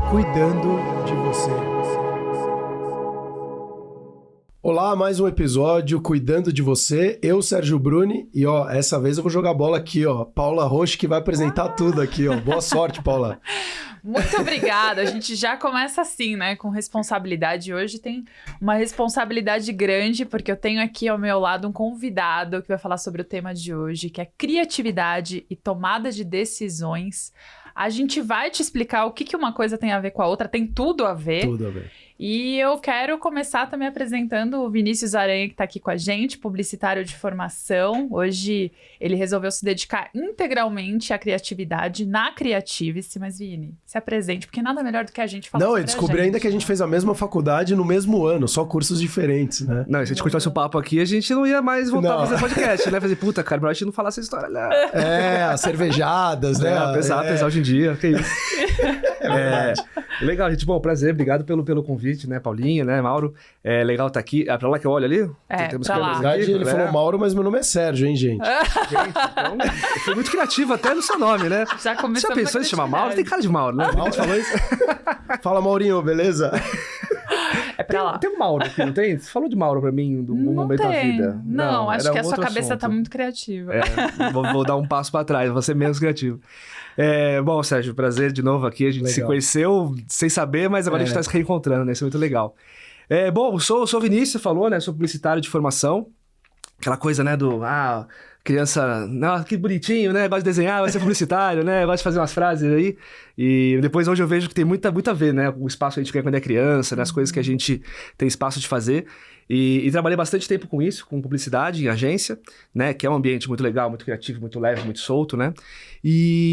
cuidando de você. Olá, mais um episódio Cuidando de Você. Eu, Sérgio Bruni, e essa vez eu vou jogar bola aqui, Paula Rocha, que vai apresentar tudo aqui, Boa sorte, Paula. Muito obrigada. A gente já começa assim, né? Com responsabilidade. Hoje tem uma responsabilidade grande, porque eu tenho aqui ao meu lado um convidado que vai falar sobre o tema de hoje, que é criatividade e tomada de decisões. A gente vai te explicar o que uma coisa tem a ver com a outra, tem tudo a ver. Tudo a ver. E eu quero começar também apresentando o Vinícius Aranha, que está aqui com a gente, publicitário de formação. Hoje ele resolveu se dedicar integralmente à criatividade na Creativice. Mas, Vini, se apresente, porque nada melhor do que a gente falar. Não, eu descobri ainda que a gente fez a mesma faculdade no mesmo ano, só cursos diferentes, né? Não, se a gente continuasse o papo aqui, a gente não ia mais voltar a fazer podcast, né? Fazer, puta, cara, melhor a gente não falar essa história, né? As cervejadas, né? Exato, hoje em dia, que isso. Legal, gente. Bom, prazer, obrigado pelo convite, né, Paulinha, né, Mauro. É legal estar aqui. É pra lá que eu olho ali? Temos pra lá. Na verdade, ele falou Mauro, mas meu nome é Sérgio, hein, gente? Gente, então, eu fui muito criativo até no seu nome, né? Já começou. Já pensou em se chamar Mauro? Tem cara de Mauro, né? Mauro falou isso? Fala, Maurinho, beleza? É pra lá. Tem um Mauro aqui, não tem? Você falou de Mauro pra mim num momento da vida. Não, acho que a sua cabeça assunto. tá muito criativa. Vou dar um passo pra trás, vou ser menos criativo. Bom, Sérgio, prazer de novo aqui. A gente se conheceu sem saber, mas agora a gente tá se reencontrando, né? Isso é muito legal. Bom, sou Vinícius, você falou, né? Sou publicitário de formação. Aquela coisa, né, criança, que bonitinho, né? Gosta de desenhar, vai ser publicitário, né? Gosta de fazer umas frases aí. E depois hoje eu vejo que tem muito a ver, né? O espaço que a gente quer quando é criança, né? As coisas que a gente tem espaço de fazer. E trabalhei bastante tempo com isso, com publicidade em agência, né? Que é um ambiente muito legal, muito criativo, muito leve, muito solto, né?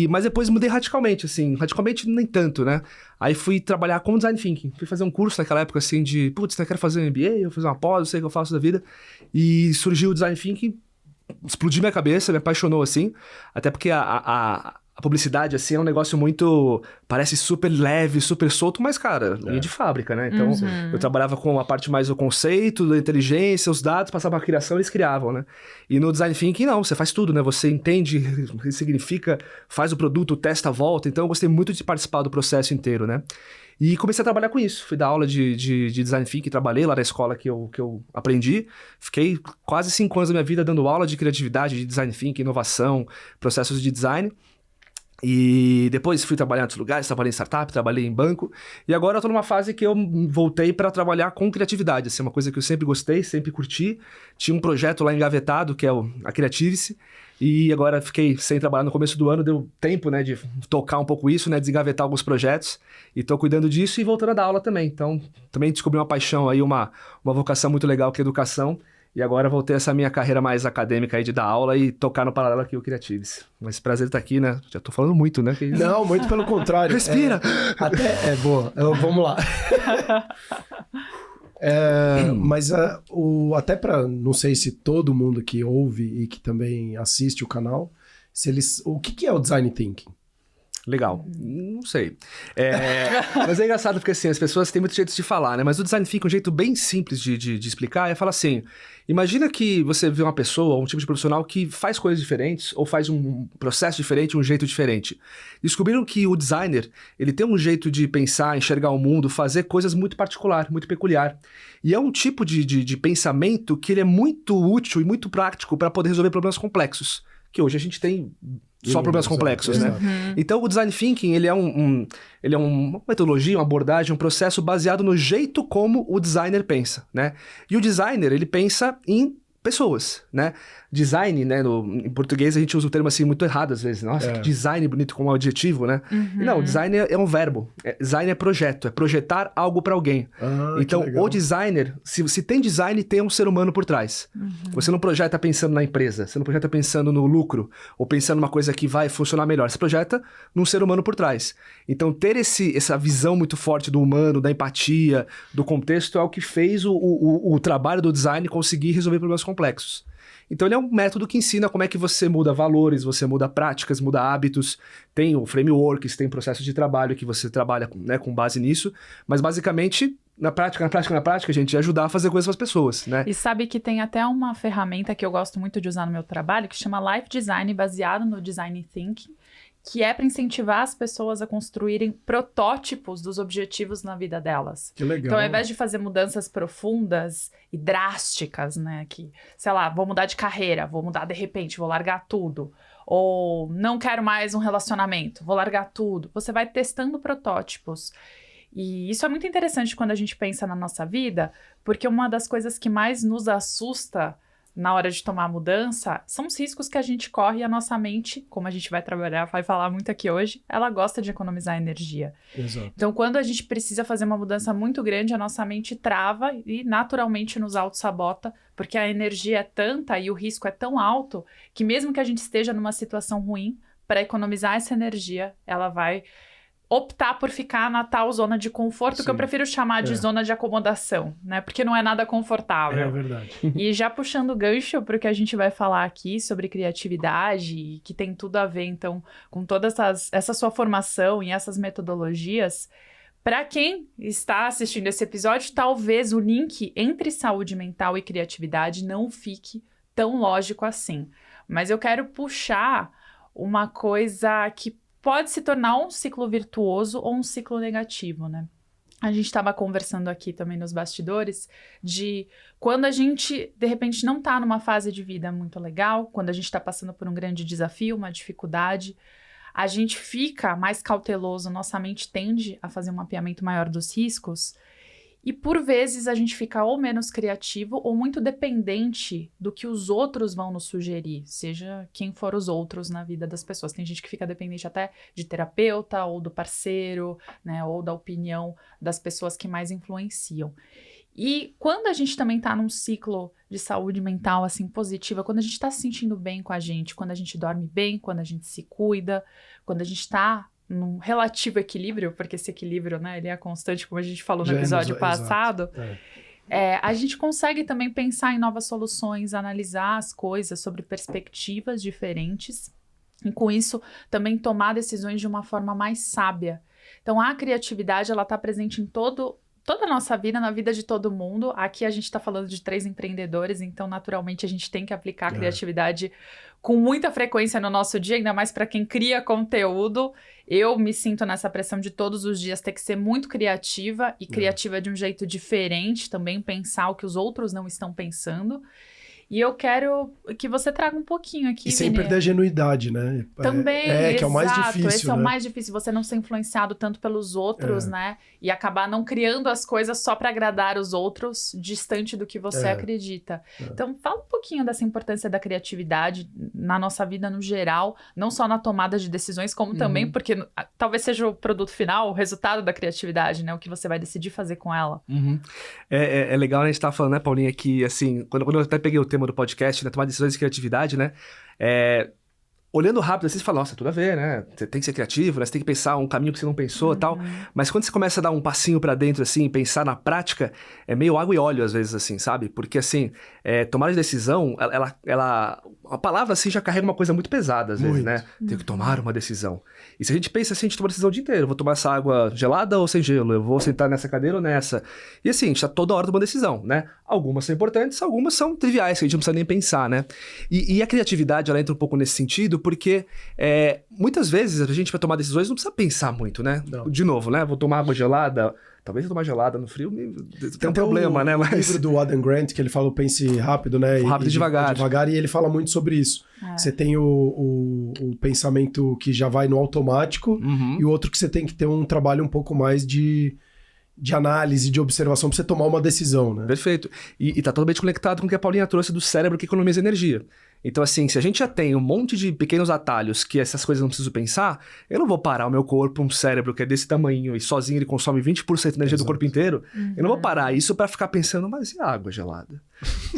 Mas depois mudei radicalmente, assim. Radicalmente nem tanto, né? Aí fui trabalhar com Design Thinking. Fui fazer um curso naquela época, assim, de... Putz, eu quero fazer um MBA, eu vou fazer uma pós, não sei o que eu faço da vida. E surgiu o Design Thinking, explodiu minha cabeça, me apaixonou, assim. Até porque a publicidade, assim, é um negócio muito... Parece super leve, super solto, mas, cara, linha de fábrica, né? Então, eu trabalhava com a parte mais do conceito, da inteligência, os dados, passava a criação, eles criavam, né? E no Design Thinking, não, você faz tudo, né? Você entende o que significa, faz o produto, testa a volta. Então, eu gostei muito de participar do processo inteiro, né? E comecei a trabalhar com isso. Fui dar aula de Design Thinking, trabalhei lá na escola que eu aprendi. Fiquei quase 5 anos da minha vida dando aula de criatividade, de Design Thinking, inovação, processos de design. E depois fui trabalhar em outros lugares, trabalhei em startup, trabalhei em banco. E agora eu tô numa fase que eu voltei para trabalhar com criatividade. Assim, uma coisa que eu sempre gostei, sempre curti. Tinha um projeto lá engavetado, que é a Creativice. E agora fiquei sem trabalhar no começo do ano, deu tempo, né, de tocar um pouco isso, né, desengavetar alguns projetos. E tô cuidando disso e voltando a dar aula também. Então, também descobri uma paixão aí, uma vocação muito legal que é educação. E agora voltei essa minha carreira mais acadêmica aí de dar aula e tocar no paralelo aqui o Creativice. Mas prazer estar aqui, né? Já tô falando muito, né? Não, muito pelo contrário. Respira! Boa. Vamos lá. Mas até para não sei se todo mundo que ouve e que também assiste o canal, o que é o Design Thinking? Legal. Não sei. Mas é engraçado porque assim, as pessoas têm muitos jeitos de falar, né? Mas o Design Thinking, um jeito bem simples de explicar, é falar assim, imagina que você vê uma pessoa, um tipo de profissional que faz coisas diferentes ou faz um processo diferente, um jeito diferente. Descobriram que o designer, ele tem um jeito de pensar, enxergar o mundo, fazer coisas muito particular, muito peculiar. E é um tipo de pensamento que ele é muito útil e muito prático para poder resolver problemas complexos, que hoje a gente tem só problemas complexos, né? Então, o Design Thinking, ele é uma metodologia, uma abordagem, um processo baseado no jeito como o designer pensa, né? E o designer, ele pensa em pessoas, né? Design, né? Em português a gente usa o termo assim muito errado às vezes. Nossa, que design bonito como adjetivo, né? Não, design é um verbo. Design é projeto, é projetar algo para alguém. Então, o designer, se tem design, tem um ser humano por trás. Você não projeta pensando na empresa, você não projeta pensando no lucro, ou pensando numa coisa que vai funcionar melhor. Você projeta num ser humano por trás. Então, ter essa visão muito forte do humano, da empatia, do contexto, é o que fez o trabalho do design conseguir resolver problemas complexos. Então ele é um método que ensina como é que você muda valores, você muda práticas, muda hábitos, tem o frameworks, tem processos de trabalho que você trabalha, né, com base nisso, mas basicamente na prática, gente, é ajudar a fazer coisas para as pessoas, né? E sabe que tem até uma ferramenta que eu gosto muito de usar no meu trabalho, que chama Life Design, baseado no Design Thinking, que é para incentivar as pessoas a construírem protótipos dos objetivos na vida delas. Que legal. Então, ao invés de fazer mudanças profundas e drásticas, né, que, sei lá, vou mudar de carreira, vou mudar de repente, vou largar tudo, ou não quero mais um relacionamento, vou largar tudo, você vai testando protótipos. E isso é muito interessante quando a gente pensa na nossa vida, porque uma das coisas que mais nos assusta na hora de tomar mudança, são os riscos que a gente corre e a nossa mente, como a gente vai falar muito aqui hoje, ela gosta de economizar energia. Exato. Então, quando a gente precisa fazer uma mudança muito grande, a nossa mente trava e naturalmente nos auto-sabota, porque a energia é tanta e o risco é tão alto, que mesmo que a gente esteja numa situação ruim, para economizar essa energia, ela vai optar por ficar na tal zona de conforto, que eu prefiro chamar de zona de acomodação, né? Porque não é nada confortável. É verdade. E já puxando o gancho para o que a gente vai falar aqui sobre criatividade, e que tem tudo a ver, então, com toda essa sua formação e essas metodologias, para quem está assistindo esse episódio, talvez o link entre saúde mental e criatividade não fique tão lógico assim. Mas eu quero puxar uma coisa que pode se tornar um ciclo virtuoso ou um ciclo negativo, né? A gente estava conversando aqui também nos bastidores de quando a gente, de repente, não está numa fase de vida muito legal, quando a gente está passando por um grande desafio, uma dificuldade, a gente fica mais cauteloso, nossa mente tende a fazer um mapeamento maior dos riscos e, por vezes, a gente fica ou menos criativo ou muito dependente do que os outros vão nos sugerir, seja quem for os outros na vida das pessoas. Tem gente que fica dependente até de terapeuta ou do parceiro, né, ou da opinião das pessoas que mais influenciam. E quando a gente também está num ciclo de saúde mental, assim, positiva, quando a gente está se sentindo bem com a gente, quando a gente dorme bem, quando a gente se cuida, quando a gente está num relativo equilíbrio, porque esse equilíbrio, né, ele é constante, como a gente falou no episódio passado, a gente consegue também pensar em novas soluções, analisar as coisas sobre perspectivas diferentes e, com isso, também tomar decisões de uma forma mais sábia. Então, a criatividade, ela está presente em toda a nossa vida, na vida de todo mundo. Aqui a gente está falando de 3 empreendedores, então naturalmente a gente tem que aplicar a criatividade com muita frequência no nosso dia, ainda mais para quem cria conteúdo. Eu me sinto nessa pressão de todos os dias ter que ser muito criativa e criativa de um jeito diferente, também pensar o que os outros não estão pensando. E eu quero que você traga um pouquinho aqui, E sem perder a genuidade, né? Também, que é o mais difícil, esse é o mais difícil, você não ser influenciado tanto pelos outros, né? E acabar não criando as coisas só para agradar os outros, distante do que você acredita. Então, fala um pouquinho dessa importância da criatividade na nossa vida no geral, não só na tomada de decisões, como também porque talvez seja o produto final, o resultado da criatividade, né? O que você vai decidir fazer com ela. É legal, né? A gente tá falando, né, Paulinha, que assim, quando eu até peguei o tema do podcast, né, tomar decisões de criatividade, né, olhando rápido assim, você fala, nossa, tudo a ver, né, você tem que ser criativo, né, você tem que pensar um caminho que você não pensou e tal, mas quando você começa a dar um passinho pra dentro, assim, pensar na prática, é meio água e óleo às vezes, assim, sabe, porque assim, tomar de decisão, a palavra assim já carrega uma coisa muito pesada às vezes, né, tem que tomar uma decisão, e se a gente pensa assim, a gente toma a decisão o dia inteiro, eu vou tomar essa água gelada ou sem gelo, eu vou sentar nessa cadeira ou nessa, e assim, a gente tá toda hora tomando decisão, né, algumas são importantes, algumas são triviais, que a gente não precisa nem pensar, né, e a criatividade, ela entra um pouco nesse sentido, porque muitas vezes a gente vai tomar decisões não precisa pensar muito, né, de novo, né, vou tomar água gelada, talvez eu tomar gelada no frio tem um problema, né? Mas... O livro do Adam Grant, que ele fala o pense rápido, né? Rápido e devagar. E ele fala muito sobre isso. Você tem o pensamento que já vai no automático e o outro que você tem que ter um trabalho um pouco mais de análise, de observação, pra você tomar uma decisão, né? Perfeito. E tá totalmente conectado com o que a Paulinha trouxe do cérebro que economiza energia. Então, assim, se a gente já tem um monte de pequenos atalhos que essas coisas não preciso pensar, eu não vou parar o meu corpo, um cérebro que é desse tamanho e sozinho ele consome 20% da energia do corpo inteiro. Eu não vou parar isso pra ficar pensando, mas e a água gelada?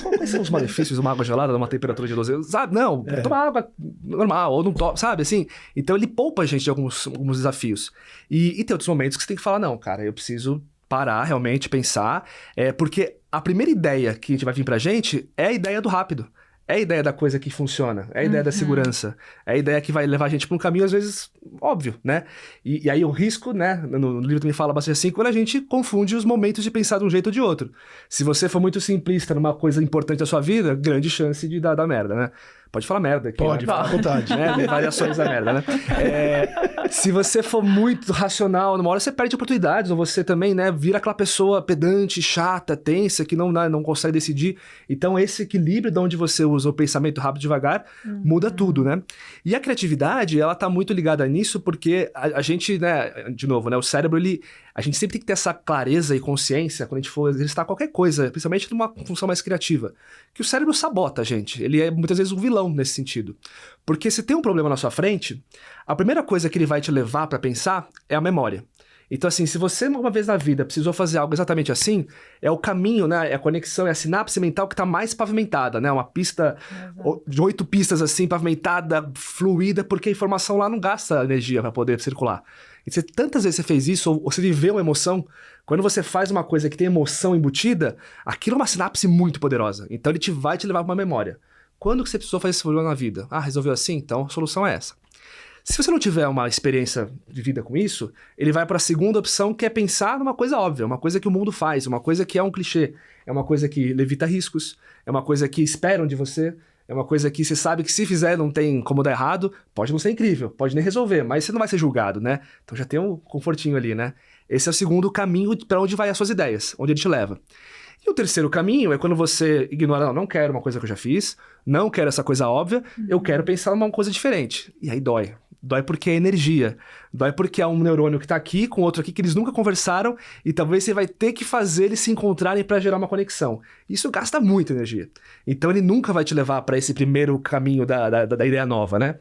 Quais são os malefícios de uma água gelada numa temperatura de 12 graus? Sabe? Não, tomar água normal, ou não toma, sabe? Assim, então ele poupa a gente de alguns desafios. E tem outros momentos que você tem que falar, não, cara, eu preciso parar, realmente, pensar, porque a primeira ideia que a gente vai vir pra gente é a ideia do rápido. É a ideia da coisa que funciona, é a ideia da segurança, é a ideia que vai levar a gente para um caminho, às vezes, óbvio, né? E aí o risco, né? No livro também fala bastante assim, quando a gente confunde os momentos de pensar de um jeito ou de outro. Se você for muito simplista numa coisa importante da sua vida, grande chance de dar merda, né? Pode falar merda aqui. Pode, fica à vontade. Né? Variações da merda, né? Se você for muito racional, numa hora você perde oportunidades, ou você também, né, vira aquela pessoa pedante, chata, tensa, que não consegue decidir. Então, esse equilíbrio de onde você usa o pensamento rápido e devagar muda tudo, né? E a criatividade, ela tá muito ligada nisso, porque a gente, né, de novo, né, o cérebro, a gente sempre tem que ter essa clareza e consciência quando a gente for exercitar qualquer coisa, principalmente numa função mais criativa, que o cérebro sabota a gente. Ele é muitas vezes um vilão nesse sentido. Porque se tem um problema na sua frente, a primeira coisa que ele vai te levar para pensar é a memória. Então, assim, se você uma vez na vida precisou fazer algo exatamente assim, é o caminho, né? É a conexão, é a sinapse mental que está mais pavimentada, né? Uma pista de 8 pistas, assim, pavimentada, fluida, porque a informação lá não gasta energia para poder circular. E se tantas vezes você fez isso, ou você viveu uma emoção, quando você faz uma coisa que tem emoção embutida, aquilo é uma sinapse muito poderosa. Então, ele vai te levar para uma memória. Quando que você precisou fazer esse problema na vida? Ah, resolveu assim? Então, a solução é essa. Se você não tiver uma experiência de vida com isso, ele vai para a segunda opção, que é pensar numa coisa óbvia, uma coisa que o mundo faz, uma coisa que é um clichê, é uma coisa que evita riscos, é uma coisa que esperam de você, é uma coisa que você sabe que se fizer não tem como dar errado, pode não ser incrível, pode nem resolver, mas você não vai ser julgado, né? Então já tem um confortinho ali, né? Esse é o segundo caminho para onde vai as suas ideias, onde ele te leva. E o terceiro caminho é quando você ignora, não quero uma coisa que eu já fiz, não quero essa coisa óbvia, eu quero pensar numa coisa diferente. E aí dói. Dói porque é energia. Dói porque é um neurônio que está aqui com outro aqui que eles nunca conversaram e talvez você vai ter que fazer eles se encontrarem para gerar uma conexão. Isso gasta muita energia. Então ele nunca vai te levar para esse primeiro caminho da ideia nova, né?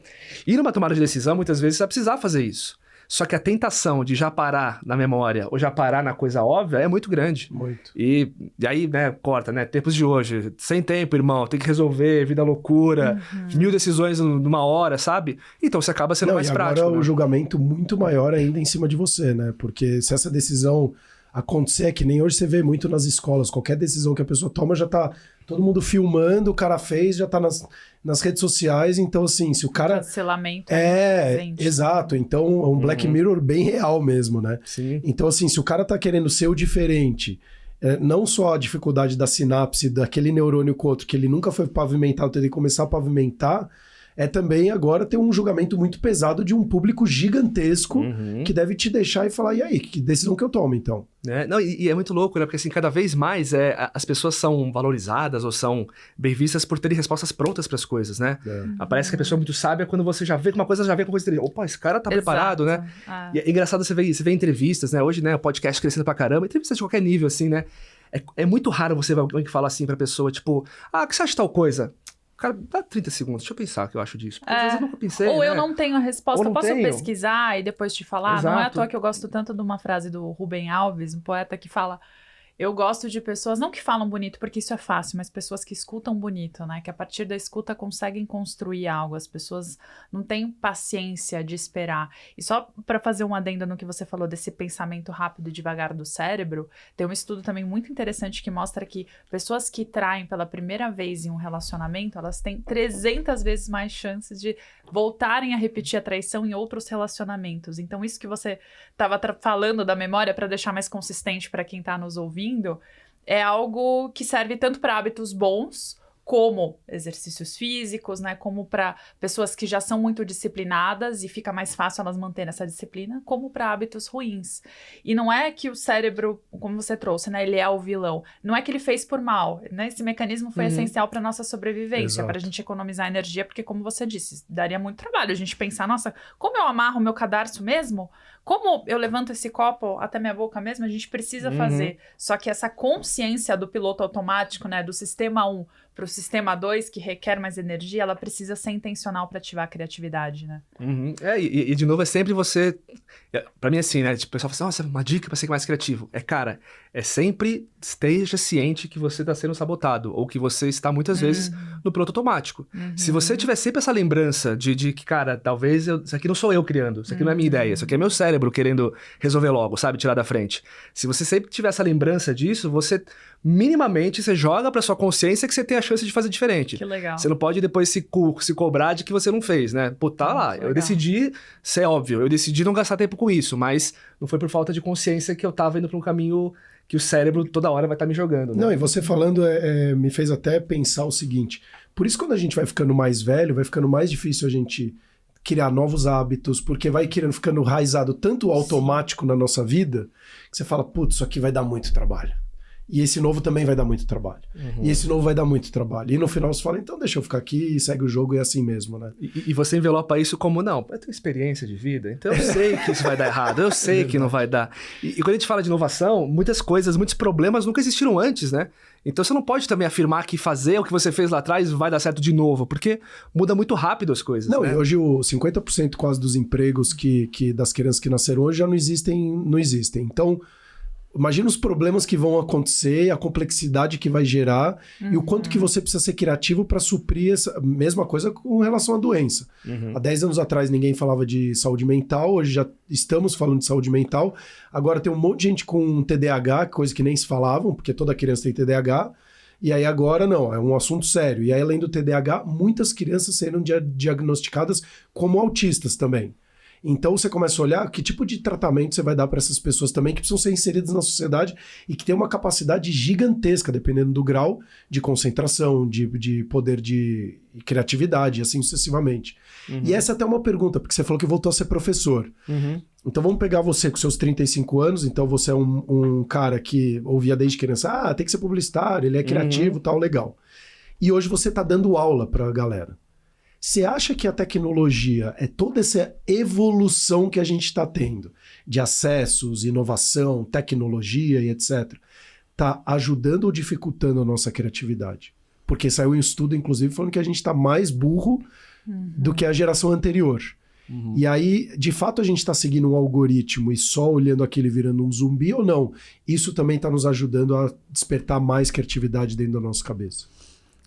E numa tomada de decisão, muitas vezes você vai precisar fazer isso. Só que a tentação de já parar na memória ou já parar na coisa óbvia é muito grande. Muito. E aí, né, corta, né? Tempos de hoje, sem tempo, irmão, tem que resolver, vida loucura, 1000 decisões numa hora, sabe? Então você acaba sendo mais prático. Agora o julgamento muito maior ainda em cima de você, né? Porque se essa decisão acontecer, que nem hoje você vê muito nas escolas, qualquer decisão que a pessoa toma já tá todo mundo filmando, o cara fez, já tá nas redes sociais, então assim, se o cara... Cancelamento. Exato, então é um Black Mirror bem real mesmo, né? Sim. Então assim, se o cara tá querendo ser o diferente, não só a dificuldade da sinapse daquele neurônio com o outro, que ele nunca foi pavimentado, tem que começar a pavimentar, é também agora ter um julgamento muito pesado de um público gigantesco que deve te deixar e falar, e aí, que decisão que eu tomo, então? Não, e é muito louco, né? Porque assim, cada vez mais as pessoas são valorizadas ou são bem vistas por terem respostas prontas para as coisas, né? Parece que a pessoa é muito sábia quando você já vê uma coisa, já vê com coisa. Opa, esse cara tá preparado, né? E é engraçado você ver entrevistas, né? Hoje, né, o podcast crescendo pra caramba, entrevistas de qualquer nível, assim, né? É muito raro você ver alguém que fala assim pra pessoa, tipo, o que você acha de tal coisa? Cara, dá 30 segundos, deixa eu pensar o que eu acho disso. Porque às vezes eu nunca pensei, Ou né? eu não tenho a resposta, posso pesquisar e depois te falar? Exato. Não é à toa que eu gosto tanto de uma frase do Rubem Alves, um poeta que fala... Eu gosto de pessoas, não que falam bonito, porque isso é fácil, mas pessoas que escutam bonito, né? Que a partir da escuta conseguem construir algo. As pessoas não têm paciência de esperar. E só para fazer um adendo no que você falou desse pensamento rápido e devagar do cérebro, tem um estudo também muito interessante que mostra que pessoas que traem pela primeira vez em um relacionamento, elas têm 300 vezes mais chances de voltarem a repetir a traição em outros relacionamentos. Então isso que você estava falando da memória, para deixar mais consistente para quem está nos ouvindo, é algo que serve tanto para hábitos bons, como exercícios físicos, né? Como para pessoas que já são muito disciplinadas e fica mais fácil elas manterem essa disciplina, como para hábitos ruins. E não é que o cérebro, como você trouxe, né? Ele é o vilão. Não é que ele fez por mal, né? Esse mecanismo foi essencial para nossa sobrevivência, para a gente economizar energia, porque como você disse, daria muito trabalho a gente pensar, nossa, como eu amarro o meu cadarço mesmo? Como eu levanto esse copo até minha boca mesmo? A gente precisa fazer. Só que essa consciência do piloto automático, né? Do sistema 1 para o sistema 2, que requer mais energia, ela precisa ser intencional para ativar a criatividade, né? E de novo, é sempre você... Pra mim, assim, né? Tipo, o pessoal fala assim, nossa, uma dica pra ser mais criativo. Cara, é sempre esteja ciente que você tá sendo sabotado, ou que você está, muitas vezes, no piloto automático. Se você tiver sempre essa lembrança de que, cara, talvez isso aqui não sou eu criando, isso aqui não é minha ideia, isso aqui é meu cérebro querendo resolver logo, sabe? Tirar da frente. Se você sempre tiver essa lembrança disso, você... minimamente você joga pra sua consciência que você tem a chance de fazer diferente. Que legal. Você não pode depois se cobrar de que você não fez, né? Pô, tá lá, eu decidi ser óbvio, eu decidi não gastar tempo com isso, mas não foi por falta de consciência que eu tava indo pra um caminho que o cérebro toda hora vai estar me jogando. Né? Não, e você falando me fez até pensar o seguinte, por isso quando a gente vai ficando mais velho, vai ficando mais difícil a gente criar novos hábitos, porque vai ficando enraizado tanto automático na nossa vida, que você fala, putz, isso aqui vai dar muito trabalho. E esse novo também vai dar muito trabalho. E esse novo vai dar muito trabalho. E no final você fala, então deixa eu ficar aqui e segue o jogo e é assim mesmo, né? E você envelopa isso como, não, eu tenho experiência de vida, então eu sei que isso vai dar errado, eu sei que não vai dar. E quando a gente fala de inovação, muitas coisas, muitos problemas nunca existiram antes, né? Então você não pode também afirmar que fazer o que você fez lá atrás vai dar certo de novo, porque muda muito rápido as coisas. Não, né? E hoje 50% quase dos empregos das crianças que nasceram hoje já não existem. Então, imagina os problemas que vão acontecer, a complexidade que vai gerar e o quanto que você precisa ser criativo para suprir essa mesma coisa com relação à doença. Há 10 anos atrás ninguém falava de saúde mental, hoje já estamos falando de saúde mental. Agora tem um monte de gente com TDAH, coisa que nem se falavam, porque toda criança tem TDAH. E aí agora não, é um assunto sério. E aí além do TDAH, muitas crianças serão diagnosticadas como autistas também. Então você começa a olhar que tipo de tratamento você vai dar para essas pessoas também que precisam ser inseridas na sociedade e que tem uma capacidade gigantesca, dependendo do grau de concentração, de poder de criatividade, e assim sucessivamente. E essa é até uma pergunta, porque você falou que voltou a ser professor. Então vamos pegar você com seus 35 anos, então você é um cara que ouvia desde criança, tem que ser publicitário, ele é criativo, tal, legal. E hoje você está dando aula para a galera. Você acha que a tecnologia é toda essa evolução que a gente está tendo, de acessos, inovação, tecnologia e etc., está ajudando ou dificultando a nossa criatividade? Porque saiu um estudo, inclusive, falando que a gente está mais burro do que a geração anterior. E aí, de fato, a gente está seguindo um algoritmo e só olhando aquele virando um zumbi ou não? Isso também está nos ajudando a despertar mais criatividade dentro da nossa cabeça.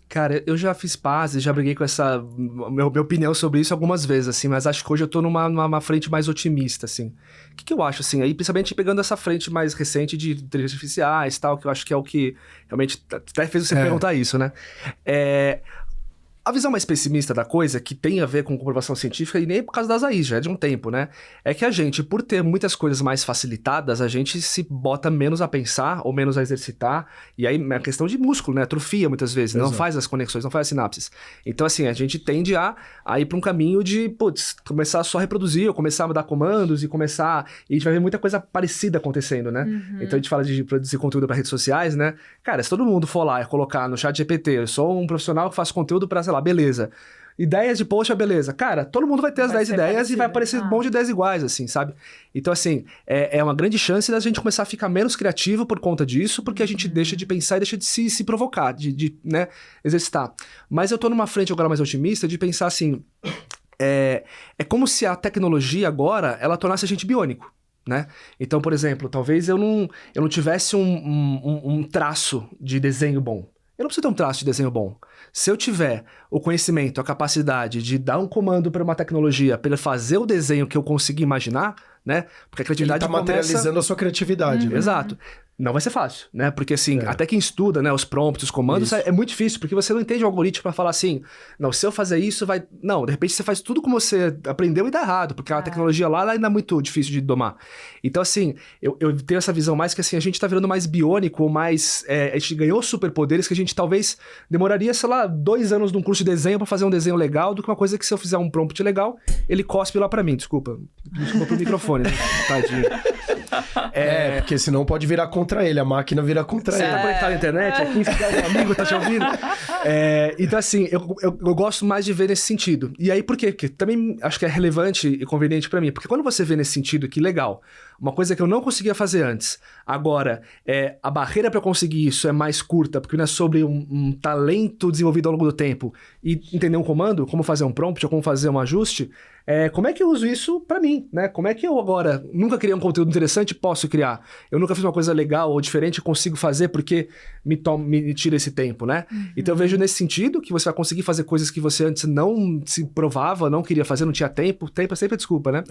Cara, eu já fiz pazes, já briguei com essa minha opinião sobre isso algumas vezes, assim, mas acho que hoje eu tô numa frente mais otimista, assim. O que eu acho, assim, aí principalmente pegando essa frente mais recente de inteligências artificiais e tal, que eu acho que é o que realmente até fez você perguntar isso, né? A visão mais pessimista da coisa, que tem a ver com comprovação científica, e nem por causa das AIs, já é de um tempo, né? É que a gente, por ter muitas coisas mais facilitadas, a gente se bota menos a pensar ou menos a exercitar. E aí é questão de músculo, né? Atrofia muitas vezes, não faz as conexões, não faz as sinapses. Então, assim, a gente tende a ir para um caminho de, começar só a reproduzir, ou começar a mudar comandos e começar... E a gente vai ver muita coisa parecida acontecendo, né? Então a gente fala de produzir conteúdo para redes sociais, né? Cara, se todo mundo for lá e colocar no ChatGPT, eu sou um profissional que faz conteúdo para, sei lá, beleza. Ideias de post, beleza. Cara, todo mundo vai ter as 10 ideias parecido, e vai aparecer um monte de ideias iguais, assim, sabe? Então, assim, é uma grande chance da gente começar a ficar menos criativo por conta disso, porque a gente deixa de pensar e deixa de se provocar, de né, exercitar. Mas eu tô numa frente agora mais otimista de pensar assim, é como se a tecnologia agora, ela tornasse a gente biônico. Né? Então, por exemplo, talvez eu não tivesse um traço de desenho bom. Eu não preciso ter um traço de desenho bom. Se eu tiver o conhecimento, a capacidade de dar um comando para uma tecnologia, para ele fazer o desenho que eu consegui imaginar, né? Porque a criatividade ele tá materializando a sua criatividade. Né? Exato. Não vai ser fácil, né? Porque assim, até quem estuda, né, os prompts, os comandos, é muito difícil, porque você não entende o algoritmo para falar assim, não, se eu fazer isso, vai... Não, de repente você faz tudo como você aprendeu e dá errado, porque a tecnologia lá ela ainda é muito difícil de domar. Então, assim, eu tenho essa visão mais que assim, a gente tá virando mais biônico, mais... a gente ganhou superpoderes que a gente talvez demoraria, sei lá, 2 anos num curso de desenho para fazer um desenho legal, do que uma coisa que se eu fizer um prompt legal, ele cospe lá para mim, desculpa pro microfone, né? Tadinho. Porque senão pode virar contra ele, a máquina vira contra ele. Você tá conectado à internet, aqui se algum amigo tá te ouvindo. Então assim, eu gosto mais de ver nesse sentido. E aí por quê? Porque também acho que é relevante e conveniente pra mim, porque quando você vê nesse sentido, que legal, uma coisa que eu não conseguia fazer antes, agora a barreira pra conseguir isso é mais curta, porque não é sobre um talento desenvolvido ao longo do tempo e entender um comando, como fazer um prompt ou como fazer um ajuste, como é que eu uso isso pra mim, né? Como é que eu agora nunca criei um conteúdo interessante, posso criar? Eu nunca fiz uma coisa legal ou diferente, consigo fazer porque me tira esse tempo, né? Então eu vejo nesse sentido que você vai conseguir fazer coisas que você antes não se provava, não queria fazer, não tinha tempo. Tempo é sempre a desculpa, né?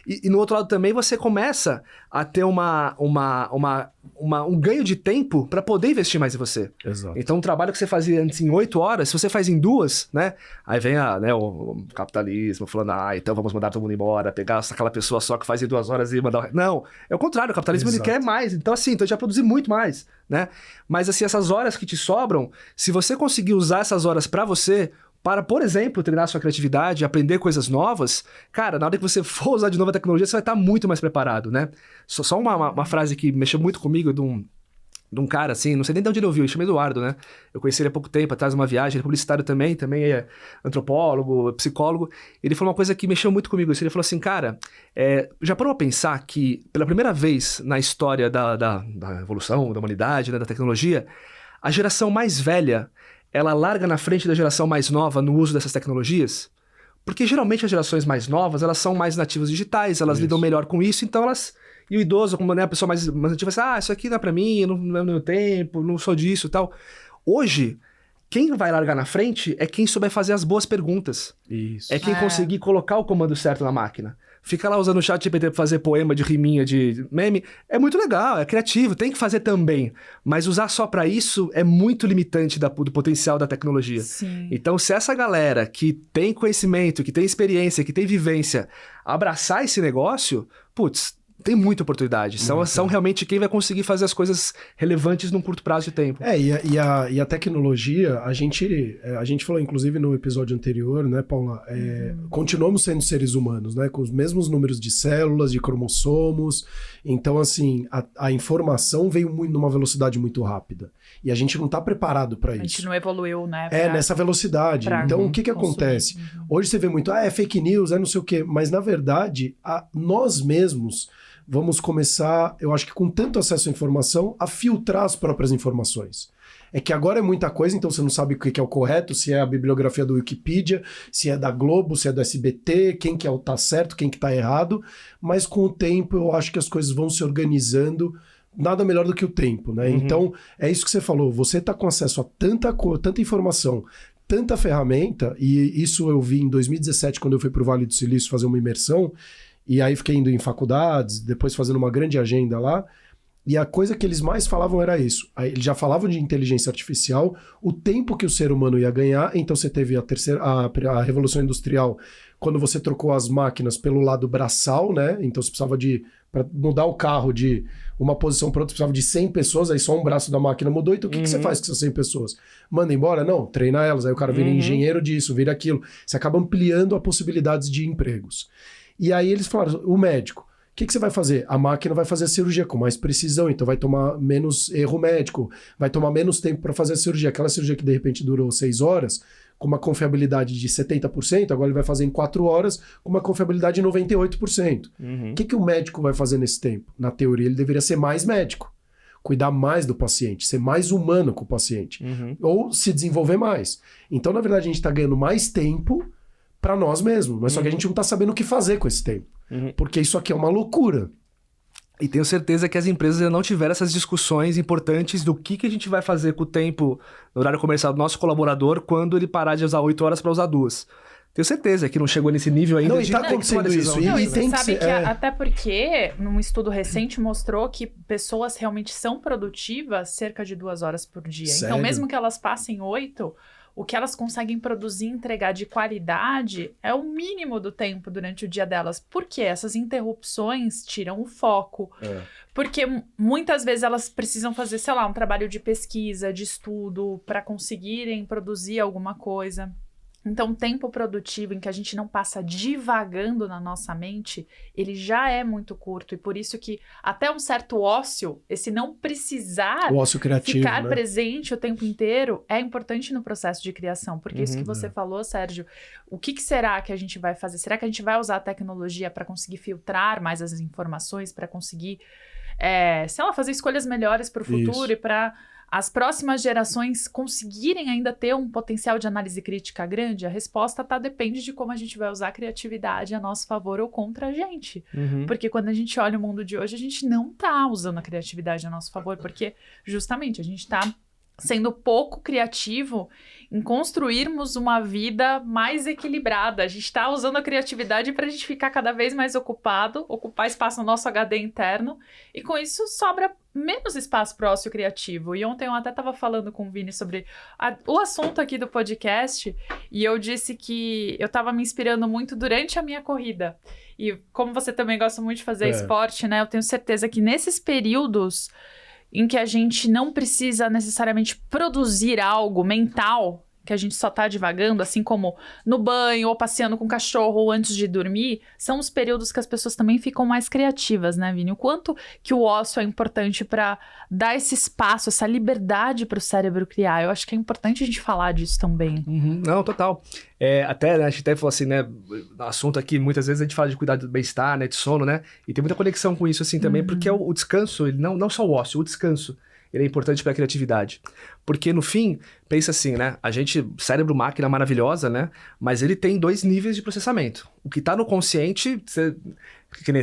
E no outro lado também você começa a ter uma um ganho de tempo para poder investir mais em você. Exato. Então, um trabalho que você fazia antes em 8 horas, se você faz em 2, né? Aí vem o capitalismo falando, então vamos mandar todo mundo embora, pegar aquela pessoa só que faz em 2 horas e mandar... Não, é o contrário, o capitalismo ele quer mais. Então, assim, então a gente vai produzir muito mais, né? Mas, assim, essas horas que te sobram, se você conseguir usar essas horas para você... para, por exemplo, treinar sua criatividade, aprender coisas novas, cara, na hora que você for usar de novo a tecnologia, você vai estar muito mais preparado, né? Só uma frase que mexeu muito comigo de um cara, assim, não sei nem de onde ele ouviu, ele chama Eduardo, né? Eu conheci ele há pouco tempo, atrás de uma viagem, ele é publicitário também é antropólogo, psicólogo. Ele falou uma coisa que mexeu muito comigo, ele falou assim, cara, já parou a pensar que, pela primeira vez na história da evolução, da humanidade, né, da tecnologia, a geração mais velha ela larga na frente da geração mais nova no uso dessas tecnologias? Porque geralmente as gerações mais novas, elas são mais nativas digitais, elas lidam melhor com isso, então elas... E o idoso, como né, a pessoa mais nativa, vai isso aqui não é pra mim, não é no meu tempo, não sou disso e tal. Hoje, quem vai largar na frente é quem souber fazer as boas perguntas. Isso. É quem conseguir colocar o comando certo na máquina. Ficar lá usando o chat GPT pra fazer poema de riminha, de meme, é muito legal, é criativo, tem que fazer também. Mas usar só pra isso é muito limitante do potencial da tecnologia. Sim. Então, se essa galera que tem conhecimento, que tem experiência, que tem vivência, abraçar esse negócio, tem muita oportunidade. São realmente quem vai conseguir fazer as coisas relevantes num curto prazo de tempo. E a tecnologia, a gente falou, inclusive, no episódio anterior, né, Paula? Continuamos sendo seres humanos, né? Com os mesmos números de células, de cromossomos. Então, assim, a informação veio numa velocidade muito rápida. E a gente não está preparado para isso. A gente não evoluiu, né? Nessa velocidade. Então, o que acontece? Hoje você vê muito, é fake news, não sei o quê. Mas, na verdade, nós mesmos... vamos começar, eu acho que com tanto acesso à informação, a filtrar as próprias informações. É que agora é muita coisa, então você não sabe o que é o correto, se é a bibliografia do Wikipedia, se é da Globo, se é do SBT, quem que tá certo, quem que tá errado, mas com o tempo eu acho que as coisas vão se organizando, nada melhor do que o tempo, né? Então, é isso que você falou, você tá com acesso a tanta informação, tanta ferramenta, e isso eu vi em 2017, quando eu fui pro Vale do Silício fazer uma imersão, e aí fiquei indo em faculdades, depois fazendo uma grande agenda lá, e a coisa que eles mais falavam era isso. Eles já falavam de inteligência artificial, o tempo que o ser humano ia ganhar, então você teve a Revolução Industrial, quando você trocou as máquinas pelo lado braçal, né? Então você precisava para mudar o carro de uma posição para outra, precisava de 100 pessoas, aí só um braço da máquina mudou, então o que você faz com essas 100 pessoas? Manda embora? Não, treina elas, aí o cara vira engenheiro disso, vira aquilo. Você acaba ampliando as possibilidades de empregos. E aí eles falaram, o médico, o que você vai fazer? A máquina vai fazer a cirurgia com mais precisão, então vai tomar menos erro médico, vai tomar menos tempo para fazer a cirurgia. Aquela cirurgia que de repente durou 6 horas, com uma confiabilidade de 70%, agora ele vai fazer em 4 horas, com uma confiabilidade de 98%. O que o médico vai fazer nesse tempo? Na teoria, ele deveria ser mais médico, cuidar mais do paciente, ser mais humano com o paciente, ou se desenvolver mais. Então, na verdade, a gente está ganhando mais tempo para nós mesmos, mas só que a gente não tá sabendo o que fazer com esse tempo, porque isso aqui é uma loucura. E tenho certeza que as empresas ainda não tiveram essas discussões importantes do que a gente vai fazer com o tempo no horário comercial do nosso colaborador quando ele parar de usar 8 horas para usar 2. Tenho certeza que não chegou nesse nível ainda. Não, e tá acontecendo isso. E você sabe que até porque num estudo recente mostrou que pessoas realmente são produtivas cerca de 2 horas por dia. Sério? Então mesmo que elas passem 8... o que elas conseguem produzir e entregar de qualidade é o mínimo do tempo durante o dia delas. Por quê? Essas interrupções tiram o foco. Porque muitas vezes elas precisam fazer, sei lá, um trabalho de pesquisa, de estudo, para conseguirem produzir alguma coisa. Então, o tempo produtivo em que a gente não passa divagando na nossa mente, ele já é muito curto. E por isso que até um certo ócio, esse não precisar o ócio criativo, ficar né? presente o tempo inteiro, é importante no processo de criação. Porque isso que você falou, Sérgio, o que será que a gente vai fazer? Será que a gente vai usar a tecnologia para conseguir filtrar mais as informações, para conseguir, sei lá, fazer escolhas melhores para o futuro e para as próximas gerações conseguirem ainda ter um potencial de análise crítica grande? A resposta depende de como a gente vai usar a criatividade a nosso favor ou contra a gente. Porque quando a gente olha o mundo de hoje, a gente não tá usando a criatividade a nosso favor, porque justamente a gente tá sendo pouco criativo em construirmos uma vida mais equilibrada. A gente está usando a criatividade para a gente ficar cada vez mais ocupado, ocupar espaço no nosso HD interno, e com isso sobra menos espaço para o ócio criativo. E ontem eu até estava falando com o Vini sobre o assunto aqui do podcast, e eu disse que eu estava me inspirando muito durante a minha corrida. E como você também gosta muito de fazer esporte, né? Eu tenho certeza que nesses períodos em que a gente não precisa necessariamente produzir algo mental, que a gente só tá divagando, assim como no banho, ou passeando com o cachorro, ou antes de dormir, são os períodos que as pessoas também ficam mais criativas, né, Vini? O quanto que o ócio é importante para dar esse espaço, essa liberdade para o cérebro criar. Eu acho que é importante a gente falar disso também. Não, total. Até, né, a gente até falou assim, né, assunto aqui, muitas vezes a gente fala de cuidado do bem-estar, né, de sono, né, e tem muita conexão com isso, assim, também, porque o descanso, ele não só o ócio, o descanso, ele é importante para a criatividade. Porque, no fim, pensa assim, né? Cérebro-máquina maravilhosa, né? Mas ele tem 2 níveis de processamento. O que tá no consciente, você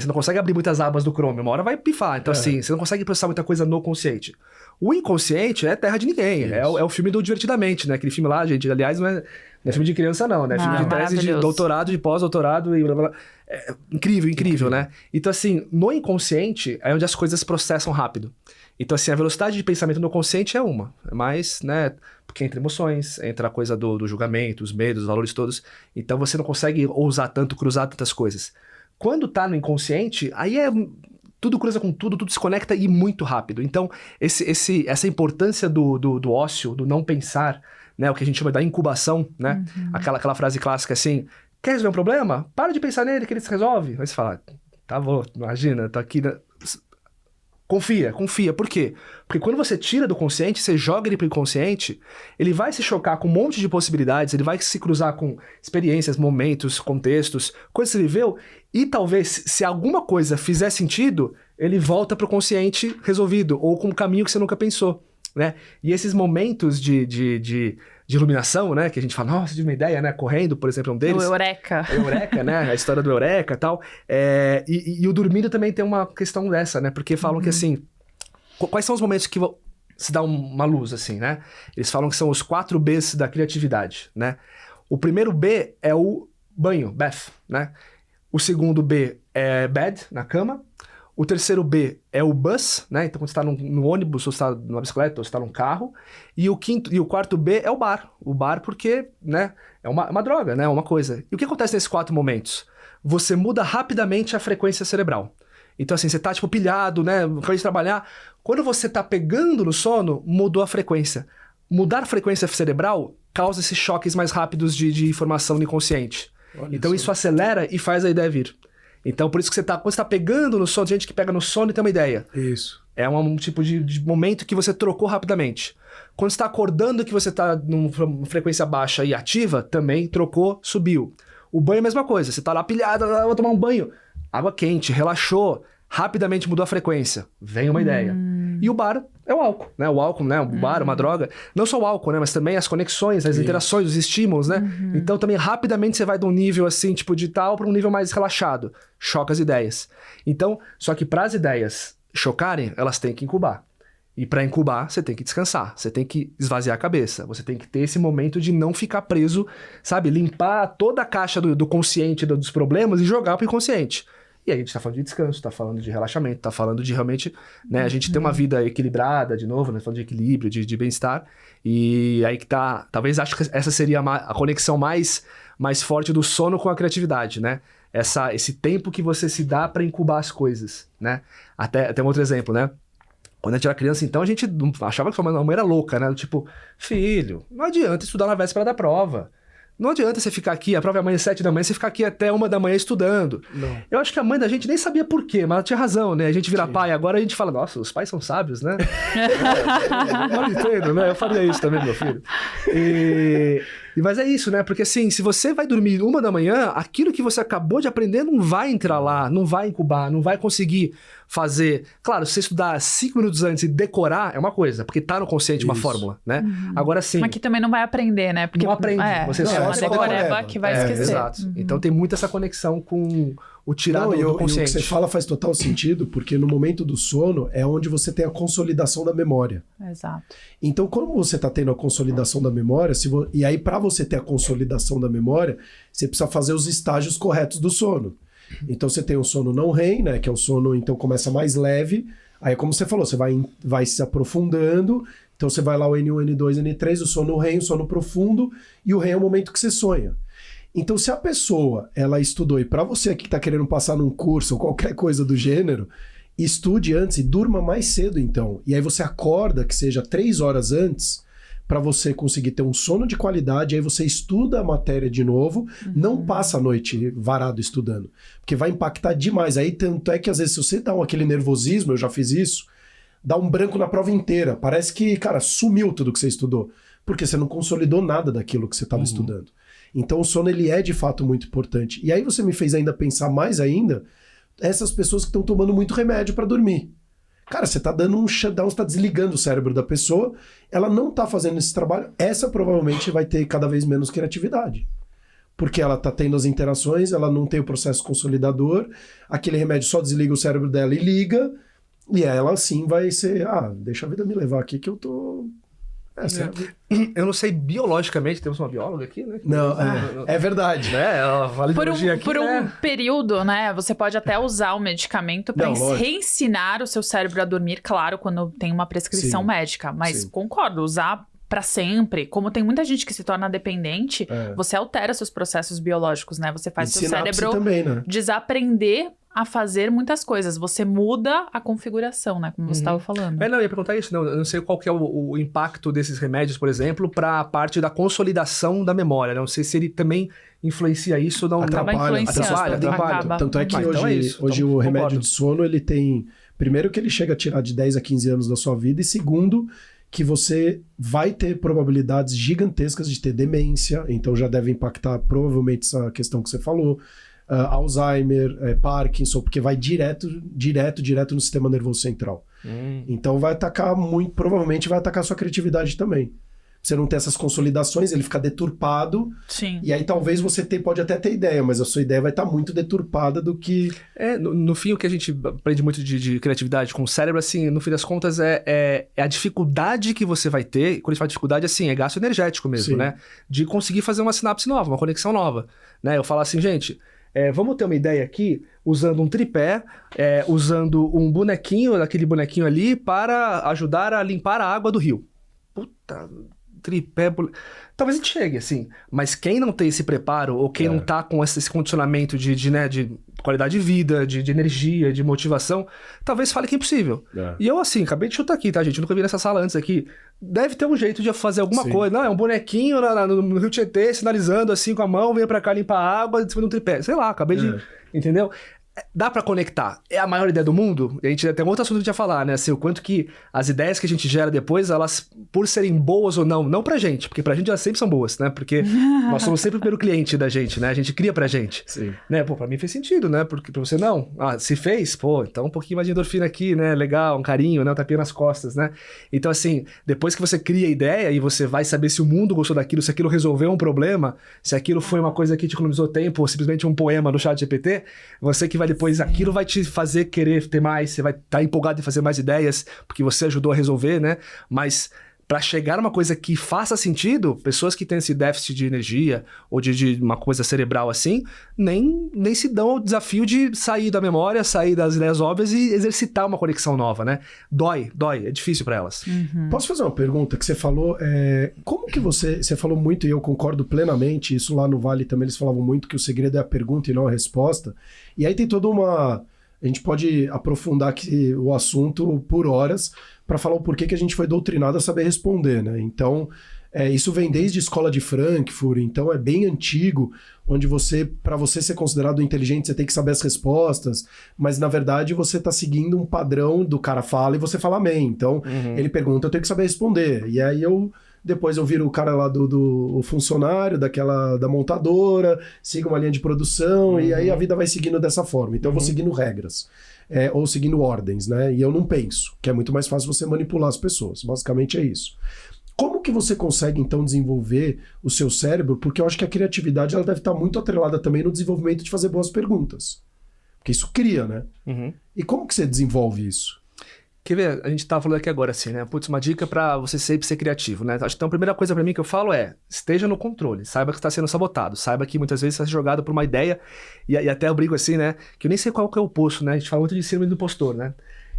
não consegue abrir muitas abas do Chrome, uma hora vai pifar. Então, assim, você não consegue processar muita coisa no consciente. O inconsciente é terra de ninguém. É o filme do Divertidamente, né? Aquele filme lá, gente, aliás, não é filme de criança, não, né? Filme de tese de doutorado, de pós-doutorado e blá, blá, blá. É incrível, né? Então, assim, no inconsciente é onde as coisas processam rápido. Então, assim, a velocidade de pensamento no consciente é uma. É mais, né? Porque entra emoções, entra a coisa do julgamento, os medos, os valores todos. Então, você não consegue ousar tanto, cruzar tantas coisas. Quando tá no inconsciente, aí tudo cruza com tudo se conecta e muito rápido. Então, essa importância do ócio, do não pensar, né? O que a gente chama da incubação, né? Aquela frase clássica assim, quer resolver um problema? Para de pensar nele que ele se resolve. Aí você fala, tá bom, imagina, tô aqui... Confia. Por quê? Porque quando você tira do consciente, você joga ele pro inconsciente, ele vai se chocar com um monte de possibilidades, ele vai se cruzar com experiências, momentos, contextos, coisas que ele viveu, e talvez, se alguma coisa fizer sentido, ele volta pro consciente resolvido, ou com um caminho que você nunca pensou, né? E esses momentos de iluminação, né? Que a gente fala, nossa, tive uma ideia, né? Correndo, por exemplo, é um deles. O Eureka. Eureka, né? A história do Eureka e tal. E o dormindo também tem uma questão dessa, né? Porque falam que, assim, quais são os momentos que se dá uma luz, assim, né? Eles falam que são os 4 Bs da criatividade, né? O primeiro B é o banho, bath, né? O segundo B é bed, na cama. O terceiro B é o bus, né? Então, quando você está no ônibus, ou você está numa bicicleta, ou você está num carro. E o quarto B é o bar. O bar porque, né? É uma droga, né? Uma coisa. E o que acontece nesses 4 momentos? Você muda rapidamente a frequência cerebral. Então, assim, você tá, tipo, pilhado, né? Acabei de trabalhar. Quando você tá pegando no sono, mudou a frequência. Mudar a frequência cerebral causa esses choques mais rápidos de informação no inconsciente. Então, isso acelera e faz a ideia vir. Então, por isso que quando você tá pegando no sono, tem gente que pega no sono e tem uma ideia. Isso. É um tipo de momento que você trocou rapidamente. Quando você tá acordando que você tá numa frequência baixa e ativa, também trocou, subiu. O banho é a mesma coisa. Você tá lá pilhado, vou tomar um banho. Água quente, relaxou, rapidamente mudou a frequência. Vem uma ideia. E o bar é o álcool, né? O álcool, né? O bar, uma droga. Não só o álcool, né? Mas também as conexões, as interações, os estímulos, né? Então também rapidamente você vai de um nível assim, tipo de tal, para um nível mais relaxado. Choca as ideias. Então, só que para as ideias chocarem, elas têm que incubar. E para incubar, você tem que descansar. Você tem que esvaziar a cabeça. Você tem que ter esse momento de não ficar preso, sabe? Limpar toda a caixa do consciente dos problemas e jogar pro inconsciente. E aí a gente tá falando de descanso, tá falando de relaxamento, tá falando de realmente, né, a gente ter uma vida equilibrada, de novo, né, falando de equilíbrio, de bem-estar. E aí que tá, talvez acho que essa seria a conexão mais forte do sono com a criatividade, né? Esse tempo que você se dá para incubar as coisas, né? Até um outro exemplo, né? Quando a gente era criança, então, a gente achava que a mãe era louca, né? Tipo, filho, não adianta estudar na véspera da prova. Não adianta você ficar aqui, a prova é amanhã às 7 da manhã, você ficar aqui até 1 da manhã estudando. Não. Eu acho que a mãe da gente nem sabia por quê, mas ela tinha razão, né? A gente vira pai, agora a gente fala, nossa, os pais são sábios, né? Eu não entendo, né? Eu faria isso também, meu filho. Mas é isso, né? Porque assim, se você vai dormir 1 da manhã, aquilo que você acabou de aprender não vai entrar lá, não vai incubar, não vai conseguir fazer... Claro, se você estudar 5 minutos antes e decorar, é uma coisa, porque tá no consciente uma fórmula, né? Agora sim... Mas que também não vai aprender, né? Porque não aprende, você só uma decoreba que vai esquecer. Exato. Então tem muito essa conexão com o tirar do consciente. E o que você fala faz total sentido, porque no momento do sono é onde você tem a consolidação da memória. Exato. Então, como você está tendo a consolidação da memória, e aí para você ter a consolidação da memória, você precisa fazer os estágios corretos do sono. Então você tem o sono não REM, né, que é o sono, então começa mais leve, aí como você falou, você vai se aprofundando, então você vai lá o N1, N2, N3, o sono REM, o sono profundo, e o REM é o momento que você sonha. Então se a pessoa, ela estudou, e para você aqui que está querendo passar num curso ou qualquer coisa do gênero, estude antes e durma mais cedo então, e aí você acorda que seja 3 horas antes, para você conseguir ter um sono de qualidade, aí você estuda a matéria de novo, não passa a noite varado estudando, porque vai impactar demais. Aí tanto é que às vezes se você dá aquele nervosismo, eu já fiz isso, dá um branco na prova inteira, parece que, cara, sumiu tudo que você estudou, porque você não consolidou nada daquilo que você estava estudando. Então o sono, ele é de fato muito importante. E aí você me fez ainda pensar mais ainda, essas pessoas que estão tomando muito remédio para dormir. Cara, você tá dando um shutdown, você tá desligando o cérebro da pessoa, ela não tá fazendo esse trabalho, essa provavelmente vai ter cada vez menos criatividade. Porque ela tá tendo as interações, ela não tem o processo consolidador, aquele remédio só desliga o cérebro dela e liga, e ela assim vai ser, deixa a vida me levar aqui que eu tô... Eu não sei, biologicamente, temos uma bióloga aqui, né? Não, é verdade. Né? Ela fala de biologia aqui, por um período, né? Você pode até usar o medicamento para reensinar o seu cérebro a dormir, claro, quando tem uma prescrição médica. Mas concordo, usar para sempre. Como tem muita gente que se torna dependente, você altera seus processos biológicos, né? Você faz seu cérebro também, né? desaprender a fazer muitas coisas. Você muda a configuração, né? Como você estava falando. Não, eu ia perguntar isso. Não, eu não sei qual que é o impacto desses remédios, por exemplo, para a parte da consolidação da memória. Não sei se ele também influencia isso. Não, atrapalha. Tanto é que hoje o remédio de sono, ele tem... Primeiro que ele chega a tirar de 10 a 15 anos da sua vida. E segundo, que você vai ter probabilidades gigantescas de ter demência. Então já deve impactar provavelmente essa questão que você falou. Alzheimer, Parkinson, porque vai direto no sistema nervoso central. Então vai atacar provavelmente vai atacar a sua criatividade também. Você não tem essas consolidações, ele fica deturpado. Sim. E aí talvez você pode até ter ideia, mas a sua ideia vai estar muito deturpada do que... No fim, o que a gente aprende muito de criatividade com o cérebro, assim, no fim das contas, é a dificuldade que você vai ter. Quando a gente fala dificuldade, assim, é gasto energético mesmo, né? De conseguir fazer uma sinapse nova, uma conexão nova. Né? Eu falo assim, gente... vamos ter uma ideia aqui, usando um tripé, usando um bonequinho, aquele bonequinho ali, para ajudar a limpar a água do rio. Puta, tripé... Talvez a gente chegue, assim. Mas quem não tem esse preparo, ou quem não tá com esse condicionamento de qualidade de vida, de energia, de motivação, talvez fale que é impossível. E eu, assim, acabei de chutar aqui, tá, gente? Eu nunca vi nessa sala antes aqui. Deve ter um jeito de fazer alguma coisa. Não, é um bonequinho no Rio Tietê, sinalizando assim com a mão, venha pra cá limpar a água, em cima de um tripé. Sei lá, acabei de... Entendeu? Dá pra conectar. É a maior ideia do mundo? E a gente tem outro assunto que a gente ia falar, né? Assim, o quanto que as ideias que a gente gera depois, elas, por serem boas ou não pra gente, porque pra gente elas sempre são boas, né? Porque nós somos sempre o primeiro cliente da gente, né? A gente cria pra gente. Sim. Né? Pô, pra mim fez sentido, né? Porque pra você não. Se fez, pô, então um pouquinho mais de endorfina aqui, né? Legal, um carinho, né? Um tapinha nas costas, né? Então, assim, depois que você cria a ideia e você vai saber se o mundo gostou daquilo, se aquilo resolveu um problema, se aquilo foi uma coisa que te economizou tempo, ou simplesmente um poema no ChatGPT, você que vai depois, aquilo vai te fazer querer ter mais, você vai estar empolgado em fazer mais ideias, porque você ajudou a resolver, né? Mas para chegar a uma coisa que faça sentido, pessoas que têm esse déficit de energia ou de uma coisa cerebral assim, nem se dão ao desafio de sair da memória, sair das ideias óbvias e exercitar uma conexão nova, né? Dói, é difícil para elas. Posso fazer uma pergunta que você falou? Como que você falou muito, e eu concordo plenamente, isso lá no Vale também eles falavam muito, que o segredo é a pergunta e não a resposta. E aí tem toda uma... A gente pode aprofundar aqui o assunto por horas para falar o porquê que a gente foi doutrinado a saber responder, né? Então, isso vem desde a escola de Frankfurt, então é bem antigo, onde para você ser considerado inteligente, você tem que saber as respostas, mas na verdade você está seguindo um padrão do cara fala e você fala amém. Então, ele pergunta, eu tenho que saber responder. E aí depois eu viro o cara lá do funcionário, da montadora, sigo uma linha de produção, e aí a vida vai seguindo dessa forma. Então eu vou seguindo regras, ou seguindo ordens, né? E eu não penso, que é muito mais fácil você manipular as pessoas. Basicamente é isso. Como que você consegue, então, desenvolver o seu cérebro? Porque eu acho que a criatividade ela deve estar muito atrelada também no desenvolvimento de fazer boas perguntas. Porque isso cria, né? E como que você desenvolve isso? Quer ver? A gente tava falando aqui agora assim, né? Putz, uma dica pra você sempre ser criativo, né? Acho que então a primeira coisa pra mim que eu falo é, esteja no controle, saiba que está sendo sabotado, saiba que muitas vezes você está jogado por uma ideia, e até eu brigo assim, né? Que eu nem sei qual que é o oposto, né? A gente fala muito de síndrome do impostor, né?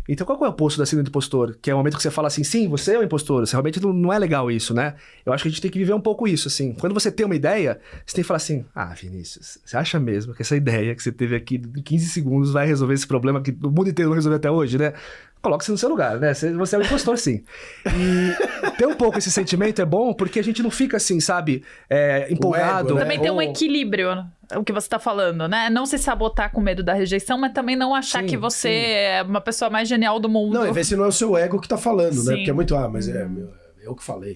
Então qual que é o oposto da síndrome do impostor? Que é o momento que você fala assim, sim, você é o impostor, você realmente não é legal isso, né? Eu acho que a gente tem que viver um pouco isso, assim. Quando você tem uma ideia, você tem que falar assim, Vinícius, você acha mesmo que essa ideia que você teve aqui em 15 segundos vai resolver esse problema que o mundo inteiro não resolveu até hoje, né? Coloque-se no seu lugar, né? Você é um impostor, sim. E ter um pouco esse sentimento é bom porque a gente não fica assim, sabe, empolgado. Ego, né? Também tem um equilíbrio, o que você tá falando, né? Não se sabotar com medo da rejeição, mas também não achar que você é uma pessoa mais genial do mundo. Não, e ver se não é o seu ego que tá falando, né? Sim. Porque é muito, mas eu que falei.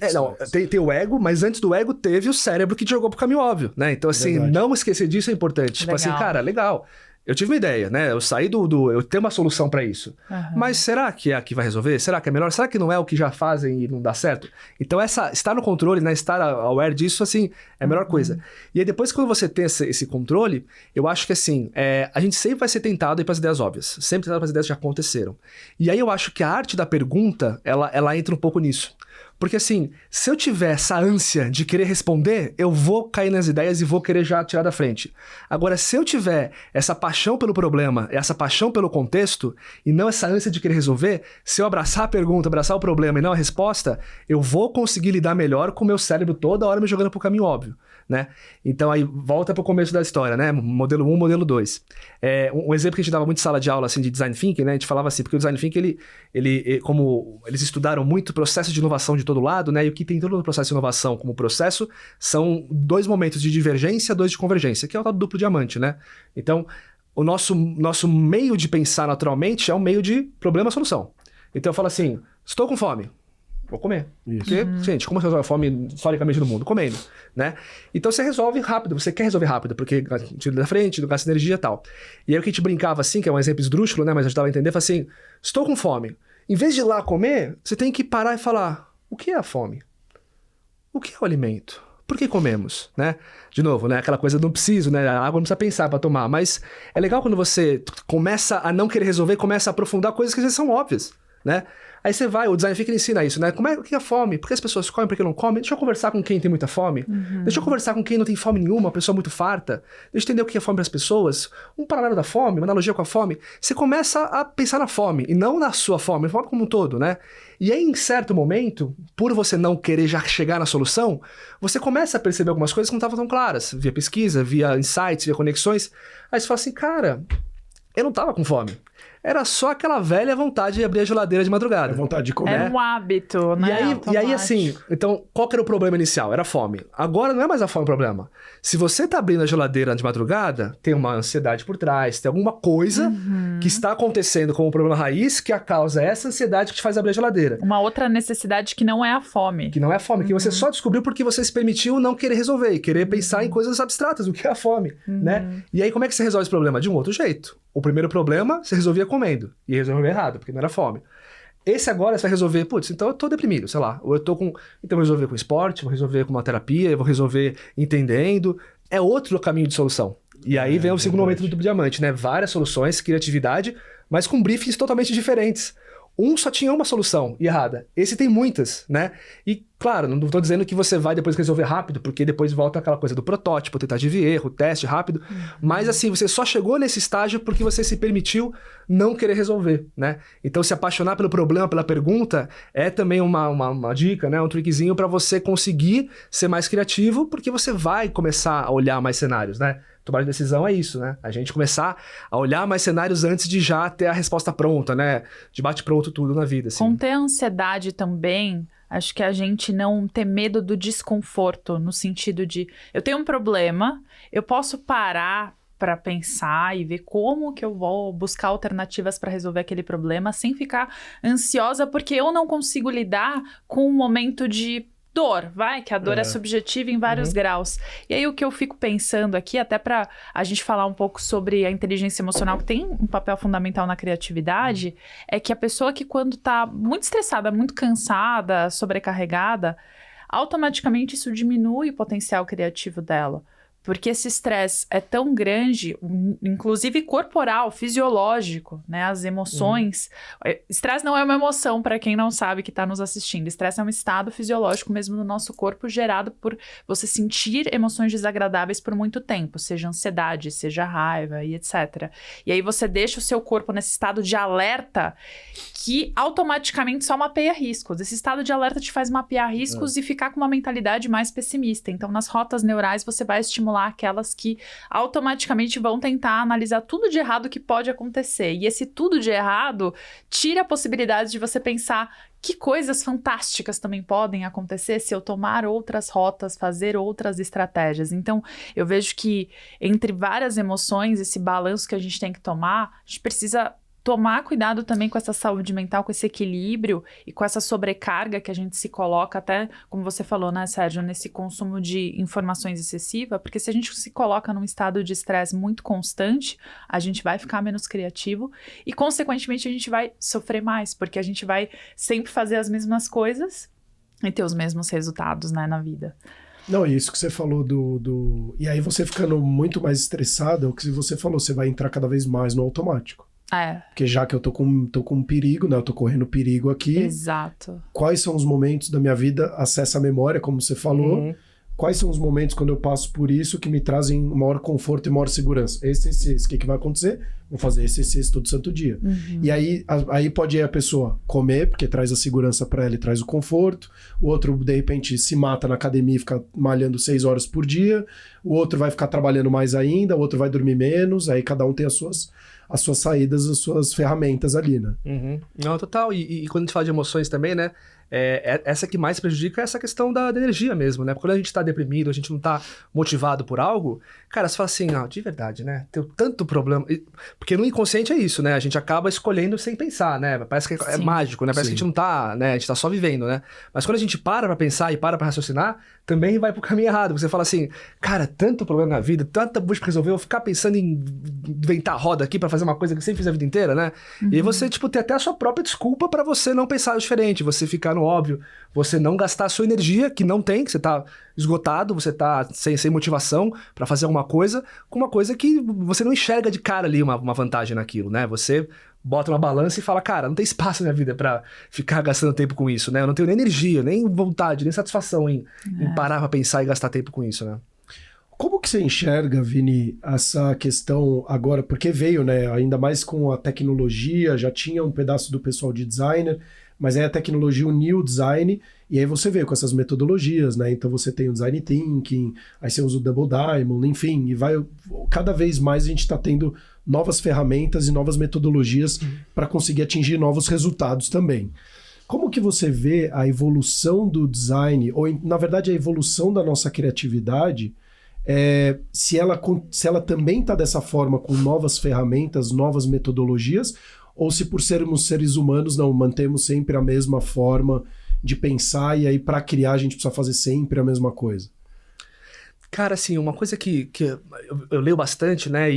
Tem o ego, mas antes do ego teve o cérebro que te jogou pro caminho óbvio, né? Então, assim, não esquecer disso é importante. Tipo assim, cara, legal. Eu tive uma ideia, né? Eu saí eu tenho uma solução pra isso. Mas será que é a que vai resolver? Será que é melhor? Será que não é o que já fazem e não dá certo? Então, estar no controle, né? Estar aware disso, assim, é a melhor coisa. E aí, depois, quando você tem esse controle, eu acho que, assim, a gente sempre vai ser tentado a ir pras ideias óbvias. Sempre tentado para as ideias que já aconteceram. E aí, eu acho que a arte da pergunta, ela entra um pouco nisso. Porque assim, se eu tiver essa ânsia de querer responder, eu vou cair nas ideias e vou querer já tirar da frente. Agora, se eu tiver essa paixão pelo problema, essa paixão pelo contexto, e não essa ânsia de querer resolver, se eu abraçar a pergunta, abraçar o problema e não a resposta, eu vou conseguir lidar melhor com o meu cérebro toda hora me jogando pro caminho óbvio, né? Então aí, volta pro começo da história, né? Modelo 1, modelo 2. Um exemplo que a gente dava muito em sala de aula, assim, de design thinking, né? A gente falava assim, porque o design thinking, como eles estudaram muito processo de inovação de todo lado, né? E o que tem todo o processo de inovação como processo são 2 momentos de divergência, 2 de convergência, que é o tal do duplo diamante, né? Então, o nosso meio de pensar naturalmente é um meio de problema-solução. Então eu falo assim, estou com fome, vou comer. Isso. Porque, gente, como você resolve a fome historicamente no mundo? Comendo, né? Então você resolve rápido, você quer resolver rápido, porque tira da frente, gasta energia e tal. E aí o que a gente brincava assim, que é um exemplo esdrúxulo, né? Mas ajudava a entender, fala assim, estou com fome. Em vez de ir lá comer, você tem que parar e falar, o que é a fome? O que é o alimento? Por que comemos, né? De novo, né? Aquela coisa, não preciso, né? A água não precisa pensar para tomar. Mas é legal quando você começa a não querer resolver, começa a aprofundar coisas que às vezes são óbvias, né? Aí você vai, o design thinking ensina isso, né? O que é fome? Por que as pessoas comem, por que não comem? Deixa eu conversar com quem tem muita fome. Deixa eu conversar com quem não tem fome nenhuma, uma pessoa muito farta. Deixa eu entender o que é fome para as pessoas. Um paralelo da fome, uma analogia com a fome. Você começa a pensar na fome, e não na sua fome, na fome como um todo, né? E aí, em certo momento, por você não querer já chegar na solução, você começa a perceber algumas coisas que não estavam tão claras. Via pesquisa, via insights, via conexões. Aí você fala assim, cara, eu não tava com fome. Era só aquela velha vontade de abrir a geladeira de madrugada. É vontade de comer. Era um hábito, né? E aí, assim, então, qual que era o problema inicial? Era a fome. Agora não é mais a fome o problema. Se você tá abrindo a geladeira de madrugada, tem uma ansiedade por trás, tem alguma coisa que está acontecendo como problema raiz que a causa é essa ansiedade que te faz abrir a geladeira. Uma outra necessidade que não é a fome. Que não é a fome, que você só descobriu porque você se permitiu não querer resolver e querer pensar em coisas abstratas, o que é a fome, né? E aí, como é que você resolve esse problema? De um outro jeito. O primeiro problema, você resolvia comendo. E resolveu errado, porque não era fome. Esse agora você vai resolver, putz, então eu tô deprimido, sei lá. Ou eu tô com... Então eu vou resolver com esporte, vou resolver com uma terapia, eu vou resolver entendendo. É outro caminho de solução. E aí vem o segundo momento do duplo diamante, né? Várias soluções, criatividade, mas com briefings totalmente diferentes. Um só tinha uma solução e errada. Esse tem muitas, né? E, claro, não estou dizendo que você vai depois resolver rápido, porque depois volta aquela coisa do protótipo, tentativa e erro, teste rápido. Mas, assim, você só chegou nesse estágio porque você se permitiu não querer resolver, né? Então, se apaixonar pelo problema, pela pergunta, é também uma dica, né? Um trickzinho para você conseguir ser mais criativo, porque você vai começar a olhar mais cenários, né? Tomar decisão é isso, né? A gente começar a olhar mais cenários antes de já ter a resposta pronta, né? De bate-pronto tudo na vida, assim. Conter a ansiedade também, acho que a gente não ter medo do desconforto, no sentido de, eu tenho um problema, eu posso parar para pensar e ver como que eu vou buscar alternativas para resolver aquele problema sem ficar ansiosa, porque eu não consigo lidar com um momento de dor, que a dor é subjetiva em vários graus. E aí o que eu fico pensando aqui, até para a gente falar um pouco sobre a inteligência emocional, que tem um papel fundamental na criatividade, é que a pessoa que quando tá muito estressada, muito cansada, sobrecarregada, automaticamente isso diminui o potencial criativo dela. Porque esse estresse é tão grande, inclusive corporal, fisiológico, né? As emoções. Estresse não é uma emoção, para quem não sabe que está nos assistindo. Estresse é um estado fisiológico mesmo no nosso corpo, gerado por você sentir emoções desagradáveis por muito tempo, seja ansiedade, seja raiva e etc. E aí você deixa o seu corpo nesse estado de alerta que automaticamente só mapeia riscos. Esse estado de alerta te faz mapear riscos e ficar com uma mentalidade mais pessimista. Então, nas rotas neurais, você vai estimular aquelas que automaticamente vão tentar analisar tudo de errado que pode acontecer. E esse tudo de errado tira a possibilidade de você pensar que coisas fantásticas também podem acontecer se eu tomar outras rotas, fazer outras estratégias. Então, eu vejo que entre várias emoções, esse balanço que a gente tem que tomar, a gente precisa tomar cuidado também com essa saúde mental, com esse equilíbrio e com essa sobrecarga que a gente se coloca, até, como você falou, né, Sérgio, nesse consumo de informações excessiva, porque se a gente se coloca num estado de estresse muito constante, a gente vai ficar menos criativo e, consequentemente, a gente vai sofrer mais, porque a gente vai sempre fazer as mesmas coisas e ter os mesmos resultados, né, na vida. Não, isso que você falou E aí você ficando muito mais estressado, é o que você falou, você vai entrar cada vez mais no automático. Porque já que eu tô com um perigo, né? Eu tô correndo perigo aqui. Exato. Quais são os momentos da minha vida, acessa a memória, como você falou. Quais são os momentos quando eu passo por isso que me trazem maior conforto e maior segurança? Esse. O que vai acontecer? Vou fazer esse todo santo dia. E aí pode ir a pessoa comer, porque traz a segurança para ela e traz o conforto. O outro, de repente, se mata na academia e fica malhando 6 horas por dia. O outro vai ficar trabalhando mais ainda. O outro vai dormir menos. Aí cada um tem as suas saídas, as suas ferramentas ali, né? Não, total. E quando a gente fala de emoções também, né? Essa que mais prejudica é essa questão da energia mesmo, né? Porque quando a gente tá deprimido, a gente não tá motivado por algo, cara, você fala assim, de verdade, né? Tem tanto problema. Porque no inconsciente é isso, né? A gente acaba escolhendo sem pensar, né? Parece que é mágico, né? Parece que a gente não tá, né? A gente tá só vivendo, né? Mas quando a gente para pra pensar e para pra raciocinar, também vai pro caminho errado. Você fala assim, cara, tanto problema na vida, tanta busca pra resolver, eu vou ficar pensando em inventar roda aqui pra fazer uma coisa que eu sempre fiz a vida inteira, né? E aí você, tipo, tem até a sua própria desculpa pra você não pensar diferente, você ficar no óbvio, você não gastar a sua energia, que não tem, que você tá esgotado, você tá sem motivação pra fazer alguma coisa, com uma coisa que você não enxerga de cara ali uma vantagem naquilo, né? Você bota uma balança e fala, cara, não tem espaço na minha vida pra ficar gastando tempo com isso, né? Eu não tenho nem energia, nem vontade, nem satisfação em parar pra pensar e gastar tempo com isso, né? Como que você enxerga, Vini, essa questão agora? Porque veio, né? Ainda mais com a tecnologia, já tinha um pedaço do pessoal de designer, mas aí a tecnologia uniu o design, e aí você veio com essas metodologias, né? Então você tem o design thinking, aí você usa o Double Diamond, enfim, e vai cada vez mais a gente está tendo novas ferramentas e novas metodologias para conseguir atingir novos resultados também. Como que você vê a evolução do design, ou na verdade a evolução da nossa criatividade, se ela também está dessa forma, com novas ferramentas, novas metodologias, ou se por sermos seres humanos não mantemos sempre a mesma forma de pensar e aí para criar a gente precisa fazer sempre a mesma coisa? Cara, assim, uma coisa que eu leio bastante, né,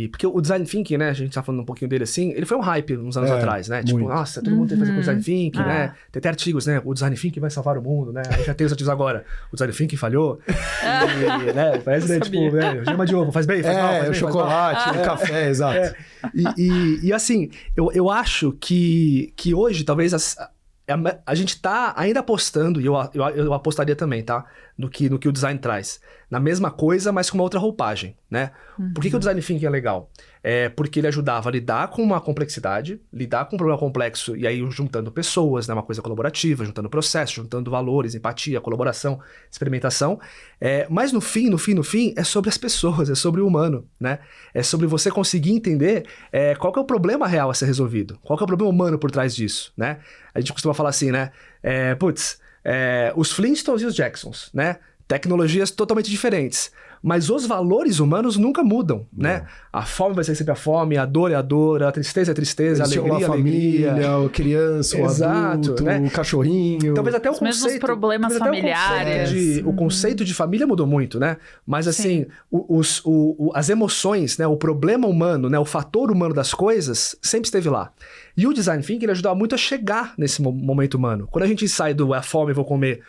porque o Design Thinking, né, a gente tá falando um pouquinho dele assim, ele foi um hype uns anos atrás, né, tipo, nossa, todo mundo tem que fazer com o Design Thinking, né, tem até artigos, né, o Design Thinking vai salvar o mundo, né, já tem os artigos agora, o Design Thinking falhou, e, né, parece, né, tipo, né, gema de ovo, faz bem, faz mal, faz bem, o chocolate, o café, exato. E assim, eu acho que hoje, talvez a gente tá ainda apostando, e eu apostaria também, tá? No que o design traz. Na mesma coisa, mas com uma outra roupagem, né? Por que o design thinking é legal? Porque ele ajudava a lidar com uma complexidade, lidar com um problema complexo, e aí juntando pessoas, né? Uma coisa colaborativa, juntando processos, juntando valores, empatia, colaboração, experimentação. Mas no fim, é sobre as pessoas, é sobre o humano, né? É sobre você conseguir entender qual que é o problema real a ser resolvido, qual que é o problema humano por trás disso, né? A gente costuma falar assim, né? Os Flintstones e os Jacksons, né? Tecnologias totalmente diferentes. Mas os valores humanos nunca mudam, né? A fome vai ser sempre a fome, a dor é a dor, a tristeza é a tristeza, a alegria é a alegria. A criança, o adulto, né? O cachorrinho. Talvez até os mesmos problemas familiares. O conceito de família mudou muito, né? Mas assim, as emoções, né? O problema humano, né? O fator humano das coisas sempre esteve lá. E o Design Thinking ele ajudava muito a chegar nesse momento humano. Quando a gente sai do a fome, vou comer,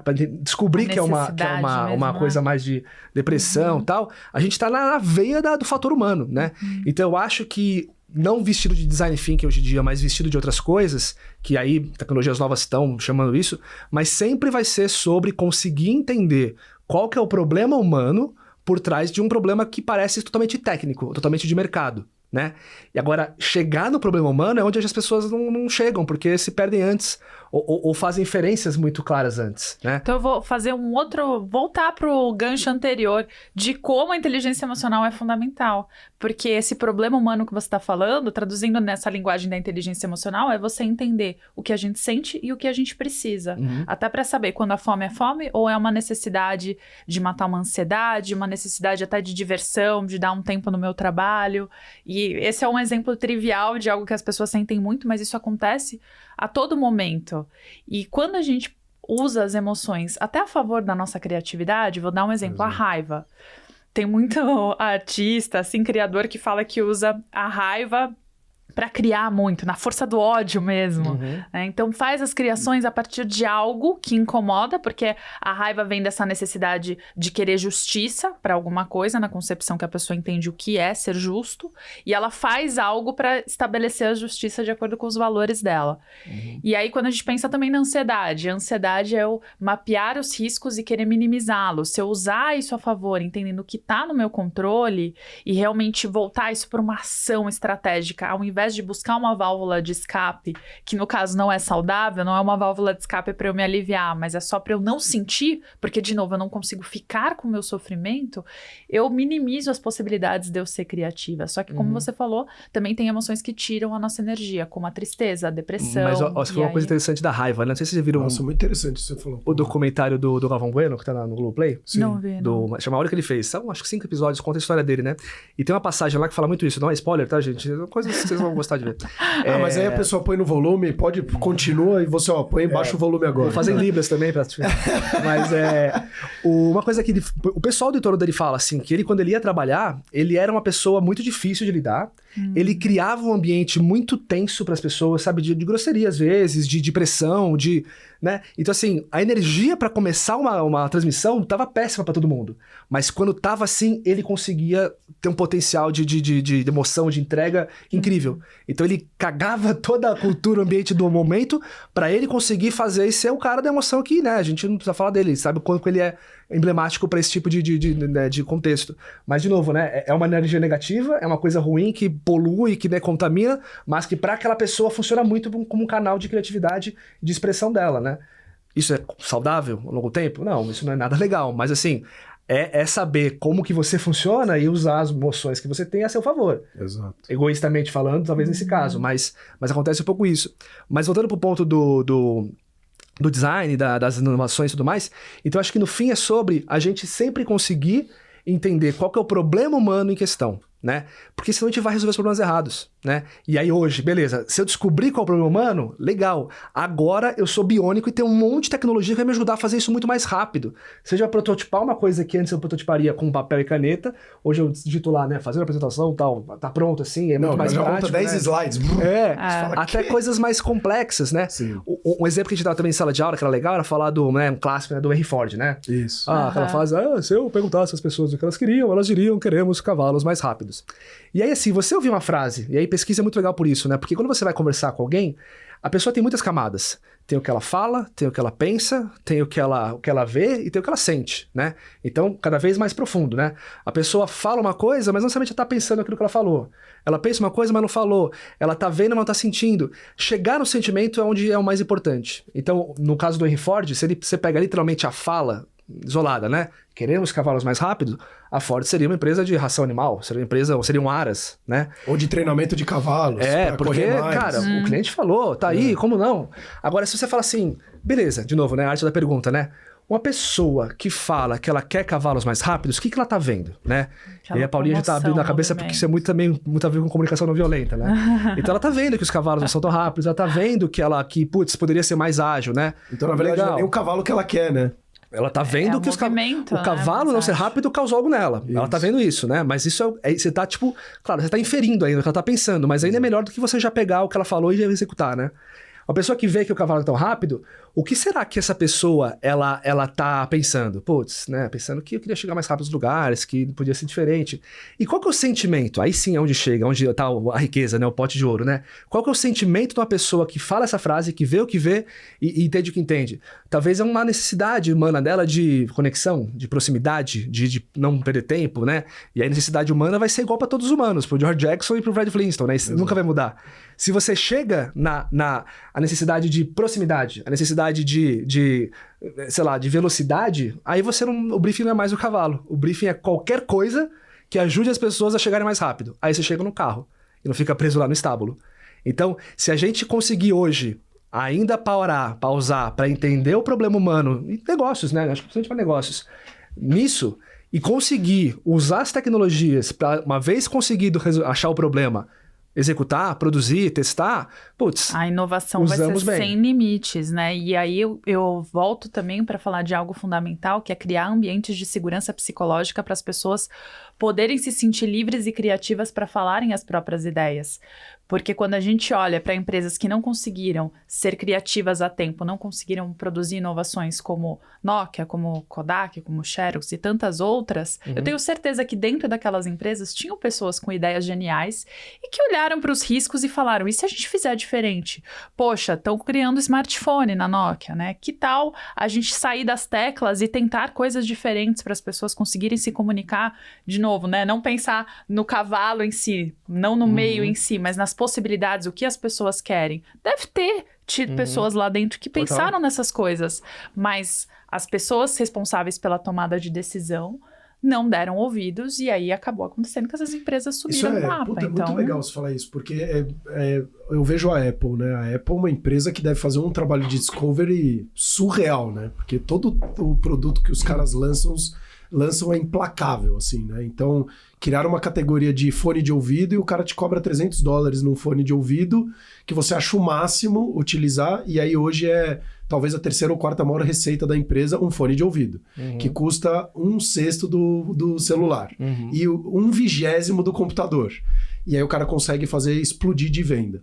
pra descobrir que é uma coisa mais de depressão e tal, a gente tá na veia do fator humano, né? Então eu acho que não vestido de design thinking hoje em dia, mas vestido de outras coisas, que aí tecnologias novas estão chamando isso, mas sempre vai ser sobre conseguir entender qual que é o problema humano por trás de um problema que parece totalmente técnico, totalmente de mercado, né? E agora, chegar no problema humano é onde as pessoas não chegam, porque se perdem antes, ou fazem inferências muito claras antes, né? Então eu vou fazer voltar pro gancho anterior de como a inteligência emocional é fundamental. Porque esse problema humano que você está falando, traduzindo nessa linguagem da inteligência emocional, é você entender o que a gente sente e o que a gente precisa. Até para saber quando a fome é fome ou é uma necessidade de matar uma ansiedade, uma necessidade até de diversão, de dar um tempo no meu trabalho. E esse é um exemplo trivial de algo que as pessoas sentem muito, mas isso acontece a todo momento. E quando a gente usa as emoções até a favor da nossa criatividade, vou dar um exemplo, a raiva. Tem muito artista, assim, criador que fala que usa a raiva para criar muito, na força do ódio mesmo. Né? Então faz as criações a partir de algo que incomoda, porque a raiva vem dessa necessidade de querer justiça para alguma coisa, na concepção que a pessoa entende o que é ser justo, e ela faz algo para estabelecer a justiça de acordo com os valores dela. E aí quando a gente pensa também na ansiedade, a ansiedade é eu mapear os riscos e querer minimizá-los. Se eu usar isso a favor, entendendo o que está no meu controle, e realmente voltar isso para uma ação estratégica, ao invés de buscar uma válvula de escape, que no caso não é saudável, não é uma válvula de escape para eu me aliviar, mas é só para eu não sentir, porque de novo eu não consigo ficar com o meu sofrimento, eu minimizo as possibilidades de eu ser criativa. Só que como você falou, também tem emoções que tiram a nossa energia, como a tristeza, a depressão. Mas você falou uma coisa interessante da raiva, né? Não sei se vocês viram muito interessante isso que você falou. O documentário do Galvão Bueno, que tá no Globoplay. Sim. Não vi, não. Chama A Hora que ele fez. São acho que 5 episódios, conta a história dele, né? E tem uma passagem lá que fala muito isso. Não é spoiler, tá, gente? Coisas que vocês vão gostar de ver. Mas aí a pessoa põe no volume, continua e você, põe embaixo o volume agora. Vou fazer em libras também pra Mas uma coisa que o pessoal do entorno dele fala, assim, que ele, quando ele ia trabalhar, ele era uma pessoa muito difícil de lidar. Ele criava um ambiente muito tenso para as pessoas, sabe? De grosseria às vezes, de pressão, né? Então, assim, a energia para começar uma transmissão tava péssima para todo mundo. Mas quando tava assim, ele conseguia ter um potencial de emoção, de entrega incrível. Então ele cagava toda a cultura, o ambiente do momento para ele conseguir fazer e ser o cara da emoção que, né? A gente não precisa falar dele, sabe o quanto ele é emblemático para esse tipo de contexto. Mas, de novo, né? É uma energia negativa, é uma coisa ruim que polui, que, né, contamina, mas que para aquela pessoa funciona muito como um canal de criatividade e de expressão dela, né? Isso é saudável ao longo tempo? Não, isso não é nada legal. Mas, assim, é saber como que você funciona e usar as emoções que você tem a seu favor. Exato. Egoístamente falando, talvez nesse caso, mas acontece um pouco isso. Mas voltando pro ponto do design, das inovações e tudo mais, então acho que no fim é sobre a gente sempre conseguir entender qual que é o problema humano em questão, né? Porque senão a gente vai resolver os problemas errados, né? E aí hoje, beleza, se eu descobrir qual é o problema humano, legal. Agora eu sou biônico e tem um monte de tecnologia que vai me ajudar a fazer isso muito mais rápido. Seja prototipar uma coisa que antes eu prototiparia com papel e caneta, hoje eu digito lá, né, fazer uma apresentação e tal, tá pronto assim, é muito mais prático. 10 slides. Até coisas mais complexas, né? Sim. Um exemplo que a gente dava também em sala de aula, que era legal, era falar um clássico, né, do Henry Ford, né? Isso. Aquela frase, se eu perguntasse às pessoas o que elas queriam, elas diriam, queremos cavalos mais rápidos. E aí, assim, você ouvir uma frase, e aí pesquisa é muito legal por isso, né? Porque quando você vai conversar com alguém, a pessoa tem muitas camadas. Tem o que ela fala, tem o que ela pensa, tem o que ela vê e tem o que ela sente, né? Então, cada vez mais profundo, né? A pessoa fala uma coisa, mas não somente ela tá pensando aquilo que ela falou. Ela pensa uma coisa, mas não falou. Ela tá vendo, mas não tá sentindo. Chegar no sentimento é onde é o mais importante. Então, no caso do Henry Ford, se você pega literalmente a fala isolada, né? Queremos cavalos mais rápidos, a Ford seria uma empresa de ração animal, seria uma empresa, ou seria um Aras, né? Ou de treinamento de cavalos. Porque, cara, o cliente falou, tá aí, como não? Agora, se você fala assim, beleza, de novo, né? A arte da pergunta, né? Uma pessoa que fala que ela quer cavalos mais rápidos, o que ela tá vendo, né? E aí a Paulinha já tá abrindo a cabeça porque isso é muito a ver com comunicação não violenta, né? Então ela tá vendo que os cavalos não são tão rápidos, ela tá vendo que poderia ser mais ágil, né? Então, na verdade, não é nem o cavalo que ela quer, né? Ela tá vendo que o cavalo não ser rápido causou algo nela. Isso. Ela tá vendo isso, né? Mas isso você tá, claro, você tá inferindo ainda o que ela tá pensando, mas ainda é melhor do que você já pegar o que ela falou e já executar, né? Uma pessoa que vê que o cavalo é tão rápido, o que será que essa pessoa, ela tá pensando? Putz, né? Pensando que eu queria chegar mais rápido nos lugares, que podia ser diferente. E qual que é o sentimento? Aí sim é onde chega, onde tá a riqueza, né? O pote de ouro, né? Qual que é o sentimento de uma pessoa que fala essa frase, que vê o que vê e entende o que entende? Talvez é uma necessidade humana dela de conexão, de proximidade, de não perder tempo, né? E a necessidade humana vai ser igual para todos os humanos, pro George Jackson e pro Fred Flintstone, né? Isso nunca vai mudar. Se você chega a necessidade de proximidade, a necessidade de sei lá, de velocidade, aí o briefing não é mais o cavalo. O briefing é qualquer coisa que ajude as pessoas a chegarem mais rápido. Aí você chega no carro e não fica preso lá no estábulo. Então, se a gente conseguir hoje ainda pausar para entender o problema humano, e negócios, né? Acho que principalmente para negócios, nisso, e conseguir usar as tecnologias para, uma vez conseguido achar o problema, executar, produzir, testar, putz, a inovação vai ser sem limites, né? E aí eu volto também para falar de algo fundamental, que é criar ambientes de segurança psicológica para as pessoas poderem se sentir livres e criativas para falarem as próprias ideias. Porque quando a gente olha para empresas que não conseguiram ser criativas a tempo, não conseguiram produzir inovações como Nokia, como Kodak, como Xerox e tantas outras, eu tenho certeza que dentro daquelas empresas tinham pessoas com ideias geniais e que olharam para os riscos e falaram, e se a gente fizer diferente? Poxa, estão criando smartphone na Nokia, né? Que tal a gente sair das teclas e tentar coisas diferentes para as pessoas conseguirem se comunicar de novo, né? Não pensar no cavalo em si, não no meio em si, mas nas possibilidades, o que as pessoas querem. Deve ter tido pessoas lá dentro que pensaram nessas coisas, mas as pessoas responsáveis pela tomada de decisão não deram ouvidos e aí acabou acontecendo que essas empresas sumiram do mapa. Puta, então... É muito legal você falar isso, porque eu vejo a Apple, né? A Apple é uma empresa que deve fazer um trabalho de discovery surreal, né? Porque todo o produto que os caras lançam é implacável, assim, né? Então, criaram uma categoria de fone de ouvido e o cara te cobra $300 num fone de ouvido que você acha o máximo utilizar, e aí hoje é talvez a terceira ou quarta maior receita da empresa, um fone de ouvido, que custa 1/6 do celular e 1/20 do computador. E aí o cara consegue fazer explodir de venda.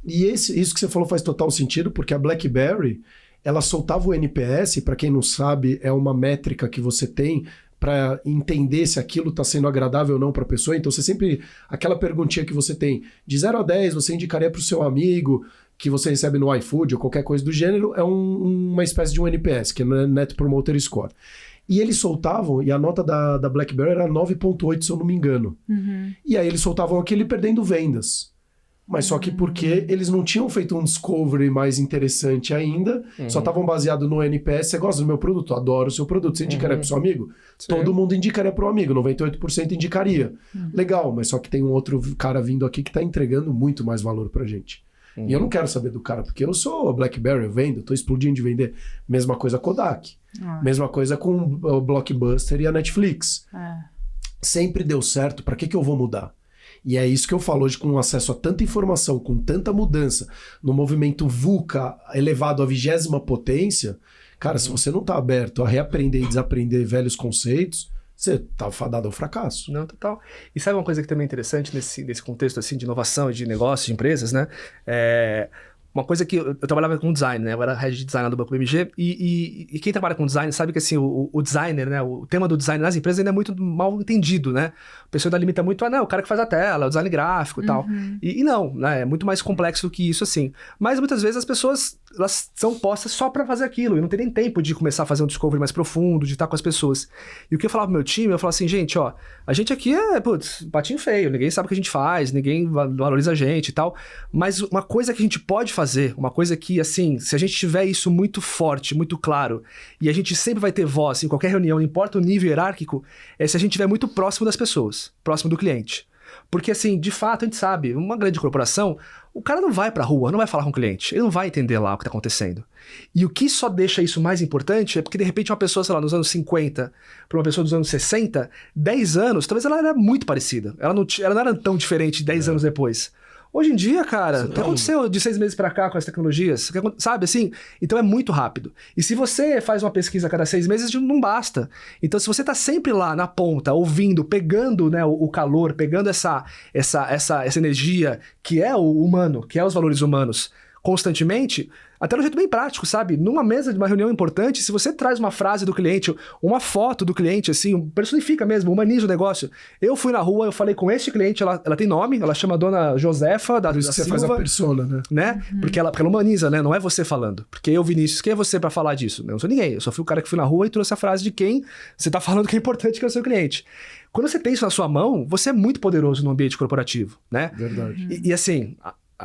E isso que você falou faz total sentido, porque a BlackBerry, ela soltava o NPS, para quem não sabe, é uma métrica que você tem para entender se aquilo está sendo agradável ou não para a pessoa. Então, você sempre... Aquela perguntinha que você tem, de 0 a 10, você indicaria para o seu amigo que você recebe no iFood ou qualquer coisa do gênero, é uma espécie de um NPS, que é Net Promoter Score. E eles soltavam, e a nota da BlackBerry era 9.8, se eu não me engano. E aí eles soltavam aquele perdendo vendas. Mas só que porque eles não tinham feito um discovery mais interessante ainda, só estavam baseados no NPS. Você gosta do meu produto? Adoro o seu produto. Você indicaria pro seu amigo? Sim. Todo mundo indicaria pro amigo, 98% indicaria. Legal, mas só que tem um outro cara vindo aqui que tá entregando muito mais valor pra gente. E eu não quero saber do cara, porque eu sou a BlackBerry, eu vendo, tô explodindo de vender. Mesma coisa Kodak. Mesma coisa com o Blockbuster e a Netflix. Sempre deu certo, pra que eu vou mudar? E é isso que eu falo hoje, com acesso a tanta informação, com tanta mudança, no movimento VUCA elevado à 20ª potência, cara, se você não tá aberto a reaprender e desaprender velhos conceitos, você tá fadado ao fracasso. Não, total. E sabe uma coisa que também é interessante nesse contexto assim, de inovação, de negócios, de empresas, né? Uma coisa que eu trabalhava com design, né? Eu era head de design do Banco BMG e quem trabalha com design sabe que assim, o designer, né? O tema do design nas empresas ainda é muito mal entendido, né? O pessoal ainda limita muito o cara que faz a tela, o design gráfico e tal. E não, né? É muito mais complexo do que isso, assim. Mas muitas vezes as pessoas, elas são postas só pra fazer aquilo e não tem nem tempo de começar a fazer um discovery mais profundo, de estar com as pessoas. E o que eu falava pro meu time, eu falava assim, gente, ó, a gente aqui é, patinho feio, ninguém sabe o que a gente faz, ninguém valoriza a gente e tal. Mas uma coisa que a gente pode fazer, uma coisa que, assim, se a gente tiver isso muito forte, muito claro, e a gente sempre vai ter voz em qualquer reunião, não importa o nível hierárquico, é se a gente estiver muito próximo das pessoas, próximo do cliente. Porque, assim, de fato, a gente sabe, uma grande corporação, o cara não vai pra rua, não vai falar com o cliente, ele não vai entender lá o que tá acontecendo. E o que só deixa isso mais importante é porque, de repente, uma pessoa, sei lá, nos anos 50, para uma pessoa dos anos 60, 10 anos, talvez ela era muito parecida. Ela não era tão diferente 10 anos depois. Hoje em dia, cara, o que aconteceu de 6 meses pra cá com as tecnologias? Sabe, assim? Então é muito rápido. E se você faz uma pesquisa a cada 6 meses, não basta. Então, se você tá sempre lá na ponta, ouvindo, pegando, né, o calor, pegando essa energia que é o humano, que é os valores humanos, constantemente, até no jeito bem prático, sabe? Numa mesa de uma reunião importante, se você traz uma frase do cliente, uma foto do cliente, assim, personifica mesmo, humaniza o negócio. Eu fui na rua, eu falei com este cliente, ela tem nome, ela chama Dona Josefa da Por isso que você Silva, faz a persona, né? Porque ela humaniza, né? Não é você falando. Porque eu, Vinícius, quem é você pra falar disso? Eu não sou ninguém. Eu só fui o cara que fui na rua e trouxe a frase de quem você tá falando que é importante, que é o seu cliente. Quando você tem isso na sua mão, você é muito poderoso no ambiente corporativo, né? Verdade. E assim...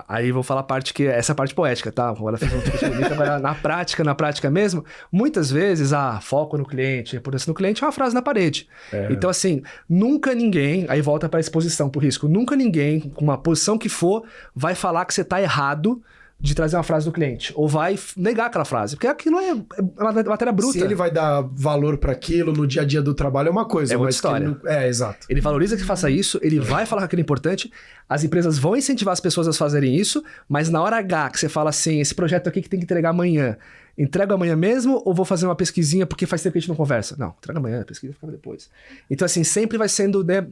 Aí vou falar essa parte poética, tá? Agora fiz um discurso bonito, agora na prática mesmo, muitas vezes, foco no cliente, importância no cliente é uma frase na parede. Então, assim, nunca ninguém, aí volta para a exposição, pro risco, nunca ninguém, com uma posição que for, vai falar que você tá errado de trazer uma frase do cliente, ou vai negar aquela frase, porque aquilo é uma matéria bruta. Se ele vai dar valor para aquilo no dia a dia do trabalho é uma coisa. É outra história. Exato. Ele valoriza que faça isso, ele vai falar que aquilo é importante, as empresas vão incentivar as pessoas a fazerem isso, mas na hora H que você fala assim, esse projeto aqui que tem que entregar amanhã, entrego amanhã mesmo ou vou fazer uma pesquisinha porque faz tempo que a gente não conversa? Não, entrega amanhã, a pesquisa fica depois. Então, assim, sempre vai sendo, né,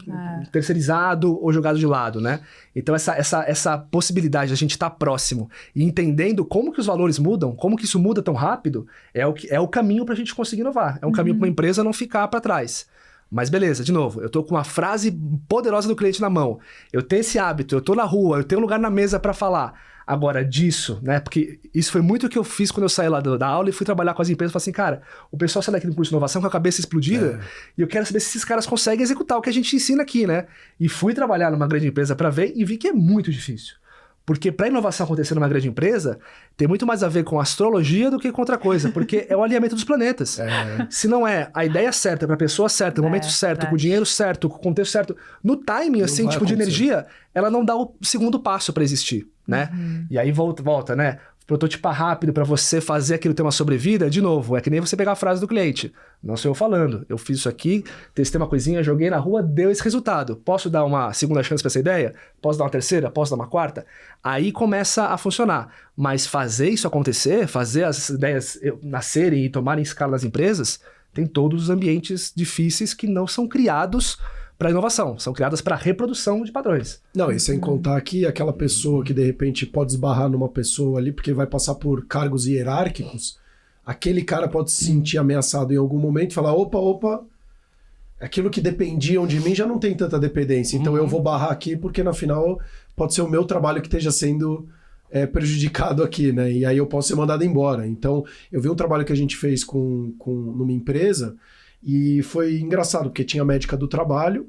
terceirizado ou jogado de lado, né? Então, essa possibilidade de a gente estar próximo e entendendo como que os valores mudam, como que isso muda tão rápido, é o caminho pra gente conseguir inovar. É um caminho pra uma empresa não ficar pra trás. Mas beleza, de novo, eu tô com uma frase poderosa do cliente na mão, eu tenho esse hábito, eu tô na rua, eu tenho um lugar na mesa pra falar. Agora, disso, né? Porque isso foi muito o que eu fiz quando eu saí lá da aula e fui trabalhar com as empresas. Falei assim, cara, o pessoal sai daqui do curso de inovação com a cabeça explodida e eu quero saber se esses caras conseguem executar o que a gente ensina aqui, né? E fui trabalhar numa grande empresa para ver e vi que é muito difícil. Porque para inovação acontecer numa grande empresa, tem muito mais a ver com astrologia do que com outra coisa, porque é o alinhamento dos planetas. Se não é a ideia certa para a pessoa certa, no momento certo, com o dinheiro certo, com o contexto certo, no timing, assim, tipo de energia, ela não dá o segundo passo para existir, né? E aí volta, né? Prototipar rápido para você fazer aquilo ter uma sobrevida, de novo, é que nem você pegar a frase do cliente. Não sou eu falando. Eu fiz isso aqui, testei uma coisinha, joguei na rua, deu esse resultado. Posso dar uma segunda chance para essa ideia? Posso dar uma terceira? Posso dar uma quarta? Aí começa a funcionar. Mas fazer isso acontecer, fazer as ideias nascerem e tomarem escala nas empresas, tem todos os ambientes difíceis que não são criados para inovação, são criadas para reprodução de padrões. Não, e sem contar que aquela pessoa que de repente pode esbarrar numa pessoa ali porque vai passar por cargos hierárquicos, aquele cara pode se sentir ameaçado em algum momento e falar, opa, aquilo que dependiam de mim já não tem tanta dependência, então eu vou barrar aqui porque na final pode ser o meu trabalho que esteja sendo prejudicado aqui, né? E aí eu posso ser mandado embora. Então, eu vi um trabalho que a gente fez numa empresa. E foi engraçado, porque tinha a médica do trabalho,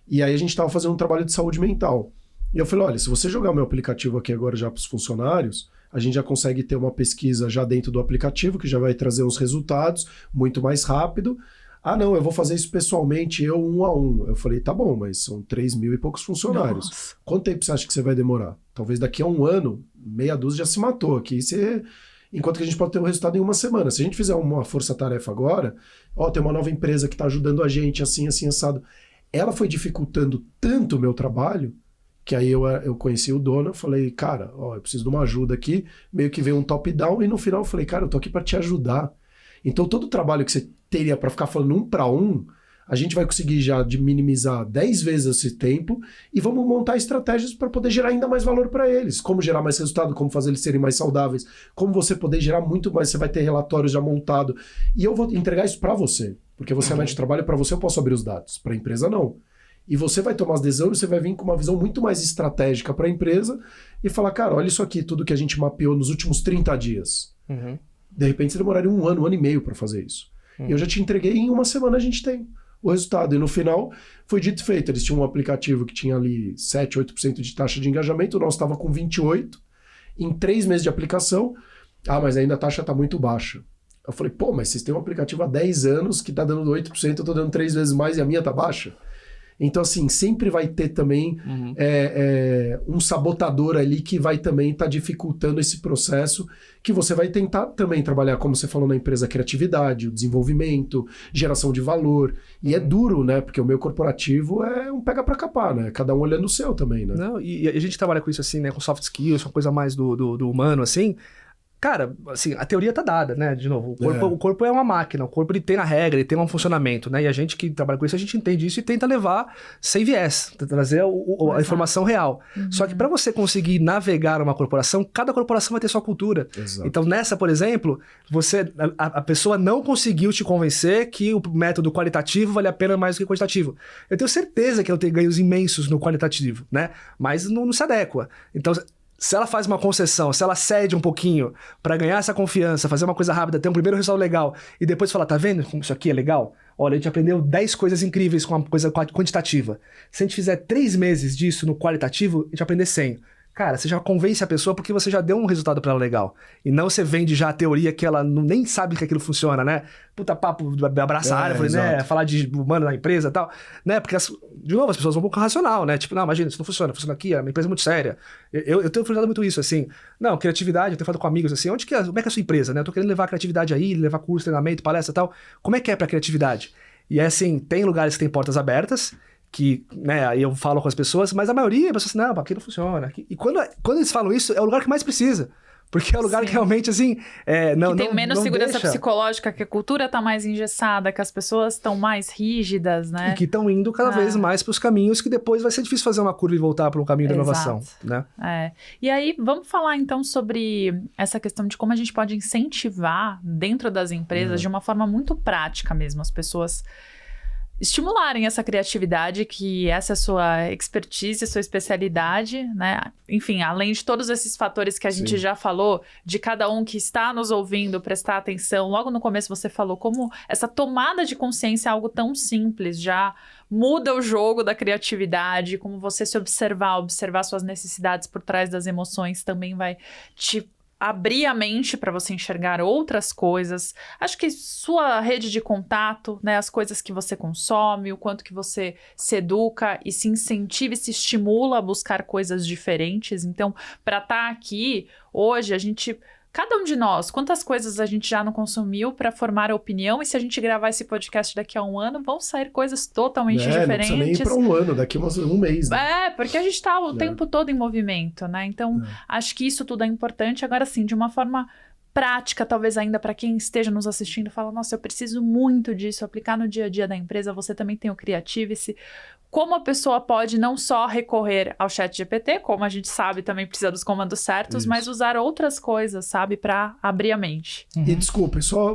e aí a gente estava fazendo um trabalho de saúde mental. E eu falei, olha, se você jogar o meu aplicativo aqui agora já para os funcionários, a gente já consegue ter uma pesquisa já dentro do aplicativo, que já vai trazer uns resultados muito mais rápido. Ah, não, eu vou fazer isso pessoalmente, eu 1 a 1. Eu falei, tá bom, mas são 3.000 e poucos funcionários. Nossa. Quanto tempo você acha que você vai demorar? Talvez daqui a 1 ano, meia dúzia já se matou aqui. Enquanto que a gente pode ter um resultado em 1 semana. Se a gente fizer uma força-tarefa agora, tem uma nova empresa que está ajudando a gente, assim, assado. Ela foi dificultando tanto o meu trabalho, que aí eu conheci o dono, falei, cara, eu preciso de uma ajuda aqui, meio que veio um top-down, e no final eu falei, cara, eu tô aqui para te ajudar. Então todo o trabalho que você teria para ficar falando 1 para 1, a gente vai conseguir já minimizar 10 vezes esse tempo e vamos montar estratégias para poder gerar ainda mais valor para eles. Como gerar mais resultado, como fazer eles serem mais saudáveis, como você poder gerar muito mais, você vai ter relatórios já montados. E eu vou entregar isso para você, porque você é médico de trabalho, para você eu posso abrir os dados, para a empresa não. E você vai tomar as decisões, você vai vir com uma visão muito mais estratégica para a empresa e falar, cara, olha isso aqui, tudo que a gente mapeou nos últimos 30 dias. De repente você demoraria 1 ano, 1 ano e meio para fazer isso. E eu já te entreguei e em 1 semana a gente tem o resultado. E no final, foi dito e feito. Eles tinham um aplicativo que tinha ali 7, 8% de taxa de engajamento, o nosso estava com 28%. Em 3 meses de aplicação, mas ainda a taxa está muito baixa. Eu falei, mas vocês têm um aplicativo há 10 anos que está dando 8%, eu estou dando 3 vezes mais e a minha está baixa. Então, assim, sempre vai ter também um sabotador ali que vai também estar dificultando esse processo, que você vai tentar também trabalhar, como você falou na empresa, a criatividade, o desenvolvimento, geração de valor. E é duro, né? Porque o meu corporativo é um pega pra capar, né? Cada um olhando o seu também, né? Não, e a gente trabalha com isso assim, né? Com soft skills, uma coisa mais do humano, assim. Cara, assim, a teoria tá dada, né? De novo, o corpo é uma máquina, o corpo ele tem a regra, ele tem um funcionamento, né? E a gente que trabalha com isso, a gente entende isso e tenta levar sem viés, trazer a informação real. Só que para você conseguir navegar uma corporação, cada corporação vai ter sua cultura. Exato. Então nessa, por exemplo, a pessoa não conseguiu te convencer que o método qualitativo vale a pena mais do que quantitativo. Eu tenho certeza que eu tenho ganhos imensos no qualitativo, né? Mas não se adequa. Então, se ela faz uma concessão, se ela cede um pouquinho para ganhar essa confiança, fazer uma coisa rápida, ter um primeiro resultado legal e depois falar, tá vendo como isso aqui é legal? Olha, a gente aprendeu 10 coisas incríveis com uma coisa quantitativa. Se a gente fizer 3 meses disso no qualitativo, a gente vai aprender 100. Cara, você já convence a pessoa porque você já deu um resultado pra ela legal. E não você vende já a teoria que ela nem sabe que aquilo funciona, né? Puta papo, abraçar a árvore, exato. né? Falar de humano na empresa e tal. Né? Porque, de novo, as pessoas vão um pouco racional, né? Tipo, não, imagina, isso não funciona aqui, é uma empresa muito séria. Eu tenho falado muito isso, assim. Não, criatividade, eu tenho falado com amigos, assim, como é que é a sua empresa, né? Eu tô querendo levar a criatividade aí, levar curso, treinamento, palestra e tal. Como é que é pra criatividade? E é assim, tem lugares que tem portas abertas, que, né, aí eu falo com as pessoas, mas a maioria, as pessoas assim, não, aqui não funciona. E quando eles falam isso, é o lugar que mais precisa. Porque é o lugar que realmente, assim, que tem menos segurança psicológica, que a cultura tá mais engessada, que as pessoas estão mais rígidas, né? E que estão indo cada vez mais para os caminhos que depois vai ser difícil fazer uma curva e voltar para um caminho da inovação, né? E aí, vamos falar então sobre essa questão de como a gente pode incentivar dentro das empresas de uma forma muito prática mesmo, as pessoas estimularem essa criatividade, que essa é a sua expertise, a sua especialidade, né? Enfim, além de todos esses fatores que a gente já falou, de cada um que está nos ouvindo, prestar atenção. Logo no começo você falou como essa tomada de consciência é algo tão simples, já muda o jogo da criatividade, como você se observar suas necessidades por trás das emoções também vai te abrir a mente para você enxergar outras coisas. Acho que sua rede de contato, né, as coisas que você consome, o quanto que você se educa e se incentiva e se estimula a buscar coisas diferentes. Então, para estar aqui hoje, cada um de nós, quantas coisas a gente já não consumiu para formar a opinião, e se a gente gravar esse podcast daqui a um ano, vão sair coisas totalmente diferentes. Não precisa nem ir para um ano, daqui a um mês, né? Porque a gente está o tempo todo em movimento, né? Então, acho que isso tudo é importante. Agora, sim, de uma forma prática, talvez ainda para quem esteja nos assistindo e fala, nossa, eu preciso muito disso, aplicar no dia a dia da empresa. Você também tem o Creativity. Como a pessoa pode não só recorrer ao ChatGPT, como a gente sabe, também precisa dos comandos certos, mas usar outras coisas, sabe, para abrir a mente. E desculpa, só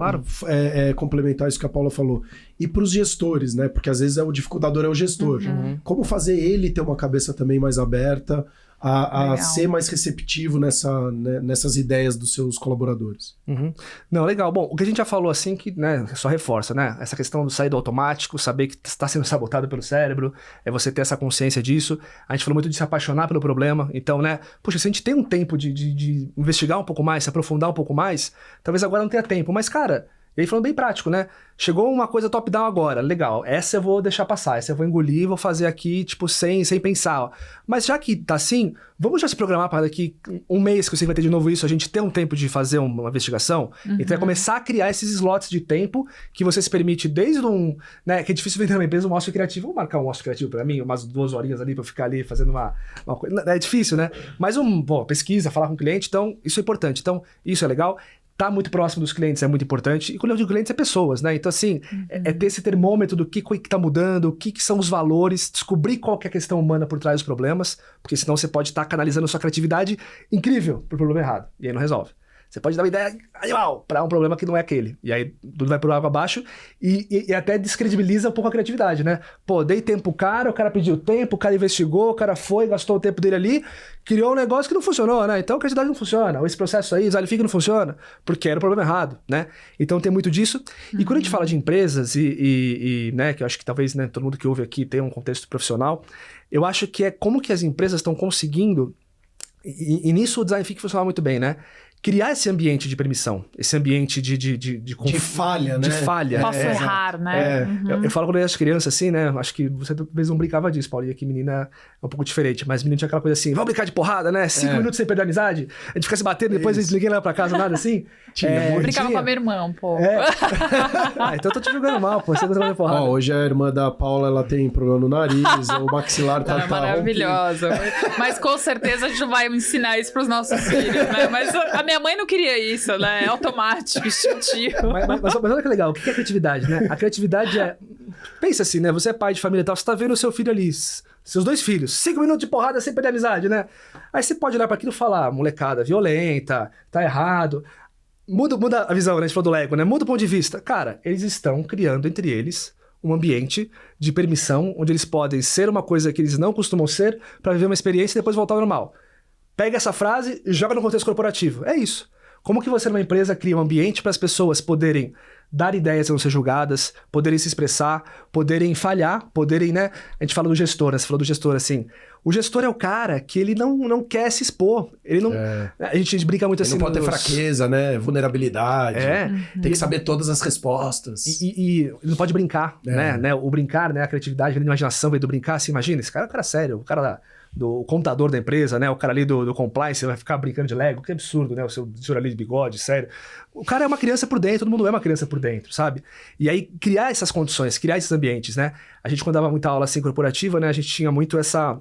complementar isso que a Paula falou. E para os gestores, né? Porque às vezes o dificultador é o gestor. Como fazer ele ter uma cabeça também mais aberta, a ser mais receptivo nessas ideias dos seus colaboradores. Não, legal. Bom, o que a gente já falou assim, que, né, só reforça, né? Essa questão do sair do automático, saber que está sendo sabotado pelo cérebro, é você ter essa consciência disso. A gente falou muito de se apaixonar pelo problema. Então, né, puxa, se a gente tem um tempo de investigar um pouco mais, se aprofundar um pouco mais, talvez agora não tenha tempo. Mas, cara, e aí falando bem prático, né? Chegou uma coisa top-down agora, legal. Essa eu vou deixar passar, essa eu vou engolir, vou fazer aqui, tipo, sem pensar. Ó. Mas já que tá assim, vamos já se programar para daqui um mês que você vai ter de novo isso, a gente ter um tempo de fazer uma investigação. Então é começar a criar esses slots de tempo que você se permite desde né, que é difícil vender uma empresa, um ócio criativo. Vou marcar um ócio criativo para mim, umas 2 horinhas ali para eu ficar ali fazendo uma coisa. É difícil, né? Mas pesquisa, falar com o cliente, então isso é importante. Então isso é legal. Tá muito próximo dos clientes é muito importante. E quando eu digo clientes, é pessoas, né? Então, assim, é ter esse termômetro do que tá mudando, o que são os valores, descobrir qual que é a questão humana por trás dos problemas, porque senão você pode estar canalizando sua criatividade incrível pro problema errado. E aí não resolve. Você pode dar uma ideia animal para um problema que não é aquele. E aí tudo vai por água abaixo e até descredibiliza um pouco a criatividade, né? Pô, dei tempo pro cara, o cara pediu tempo, o cara investigou, o cara foi, gastou o tempo dele ali, criou um negócio que não funcionou, né? Então a criatividade não funciona. Ou esse processo aí, o não funciona, porque era o problema errado, né? Então tem muito disso. E quando a gente fala de empresas né, que eu acho que talvez, né, todo mundo que ouve aqui tem um contexto profissional, eu acho que é como que as empresas estão conseguindo, e nisso o Design Thinking funciona muito bem, né? Criar esse ambiente de permissão, esse ambiente de falha, né? De falha. Posso errar, né? Eu falo quando eu era criança, assim, né? Acho que você talvez não brincava disso, Paulinha, que menina é um pouco diferente. Mas menino tinha aquela coisa assim, vamos brincar de porrada, né? 5 minutos sem perder a amizade. A gente fica se batendo, depois ninguém leva pra casa, nada assim. Brincava com a minha irmã um pouco. Então eu tô te jogando mal, pô. Você gosta de porrada. Hoje a irmã da Paula, ela tem problema no nariz, o maxilar tá... maravilhosa. Mas com certeza a gente não vai ensinar isso pros nossos filhos, né? Mas a minha minha mãe não queria isso, né? É automático, instintivo. Mas olha que legal, o que é criatividade, né? A criatividade é... Pensa assim, né? Você é pai de família e tal, você tá vendo o seu filho ali, seus 2 filhos, 5 minutos de porrada sem perder a amizade, né? Aí você pode olhar pra aquilo e falar, molecada violenta, tá errado. Muda a visão, né? A gente falou do Lego, né? Muda o ponto de vista. Cara, eles estão criando entre eles um ambiente de permissão, onde eles podem ser uma coisa que eles não costumam ser pra viver uma experiência e depois voltar ao normal. Pega essa frase e joga no contexto corporativo. É isso. Como que você, numa empresa, cria um ambiente para as pessoas poderem dar ideias e não ser julgadas, poderem se expressar, poderem falhar, poderem, né? A gente fala do gestor, né? Você falou do gestor, assim. O gestor é o cara que ele não quer se expor. Ele não... A gente brinca muito ele assim... Não pode ter fraqueza, né? Vulnerabilidade. Tem que saber todas as respostas. E ele não pode brincar, né? O brincar, né? A criatividade, a imaginação veio do brincar. Assim, imagina, esse cara é um cara sério. O cara do computador da empresa, né? O cara ali do compliance vai ficar brincando de Lego. Que absurdo, né? O seu senhor ali de bigode, sério. O cara é uma criança por dentro, todo mundo é uma criança por dentro, sabe? E aí, criar essas condições, criar esses ambientes, né? A gente, quando dava muita aula assim corporativa, né? A gente tinha muito essa...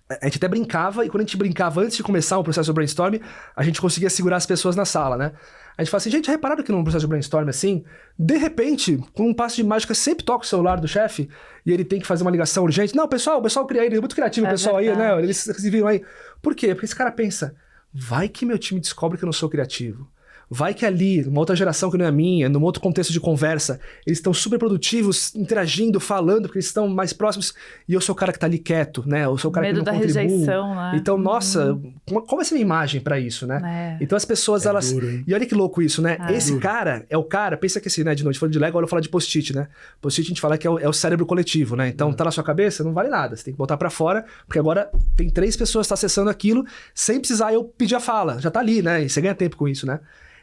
A gente até brincava, e quando a gente brincava antes de começar um processo de brainstorm, a gente conseguia segurar as pessoas na sala, né? A gente fala assim, gente, repararam que num processo de brainstorm assim, de repente, com um passo de mágica, sempre toca o celular do chefe e ele tem que fazer uma ligação urgente. Não, o pessoal cria ele, é muito criativo o pessoal aí, né? Eles se viram aí. Por quê? Porque esse cara pensa, vai que meu time descobre que eu não sou criativo. Vai que ali, numa outra geração que não é a minha, num outro contexto de conversa, eles estão super produtivos, interagindo, falando, porque eles estão mais próximos, e eu sou o cara que tá ali quieto, né? Eu sou o cara Medo que não da contribui. Rejeição, né? Então, nossa, qual vai ser a minha imagem pra isso, né? Então as pessoas, elas... Duro, e olha que louco isso, né? Esse cara é o cara, pensa que assim, né? De noite, falando de Lego, agora eu vou falar de post-it, né? Post-it a gente fala que é o cérebro coletivo, né? Então, tá na sua cabeça, não vale nada. Você tem que botar pra fora, porque agora tem 3 pessoas que estão acessando aquilo, sem precisar eu pedir a fala. Já tá ali, né? E você ganha tempo com isso, né?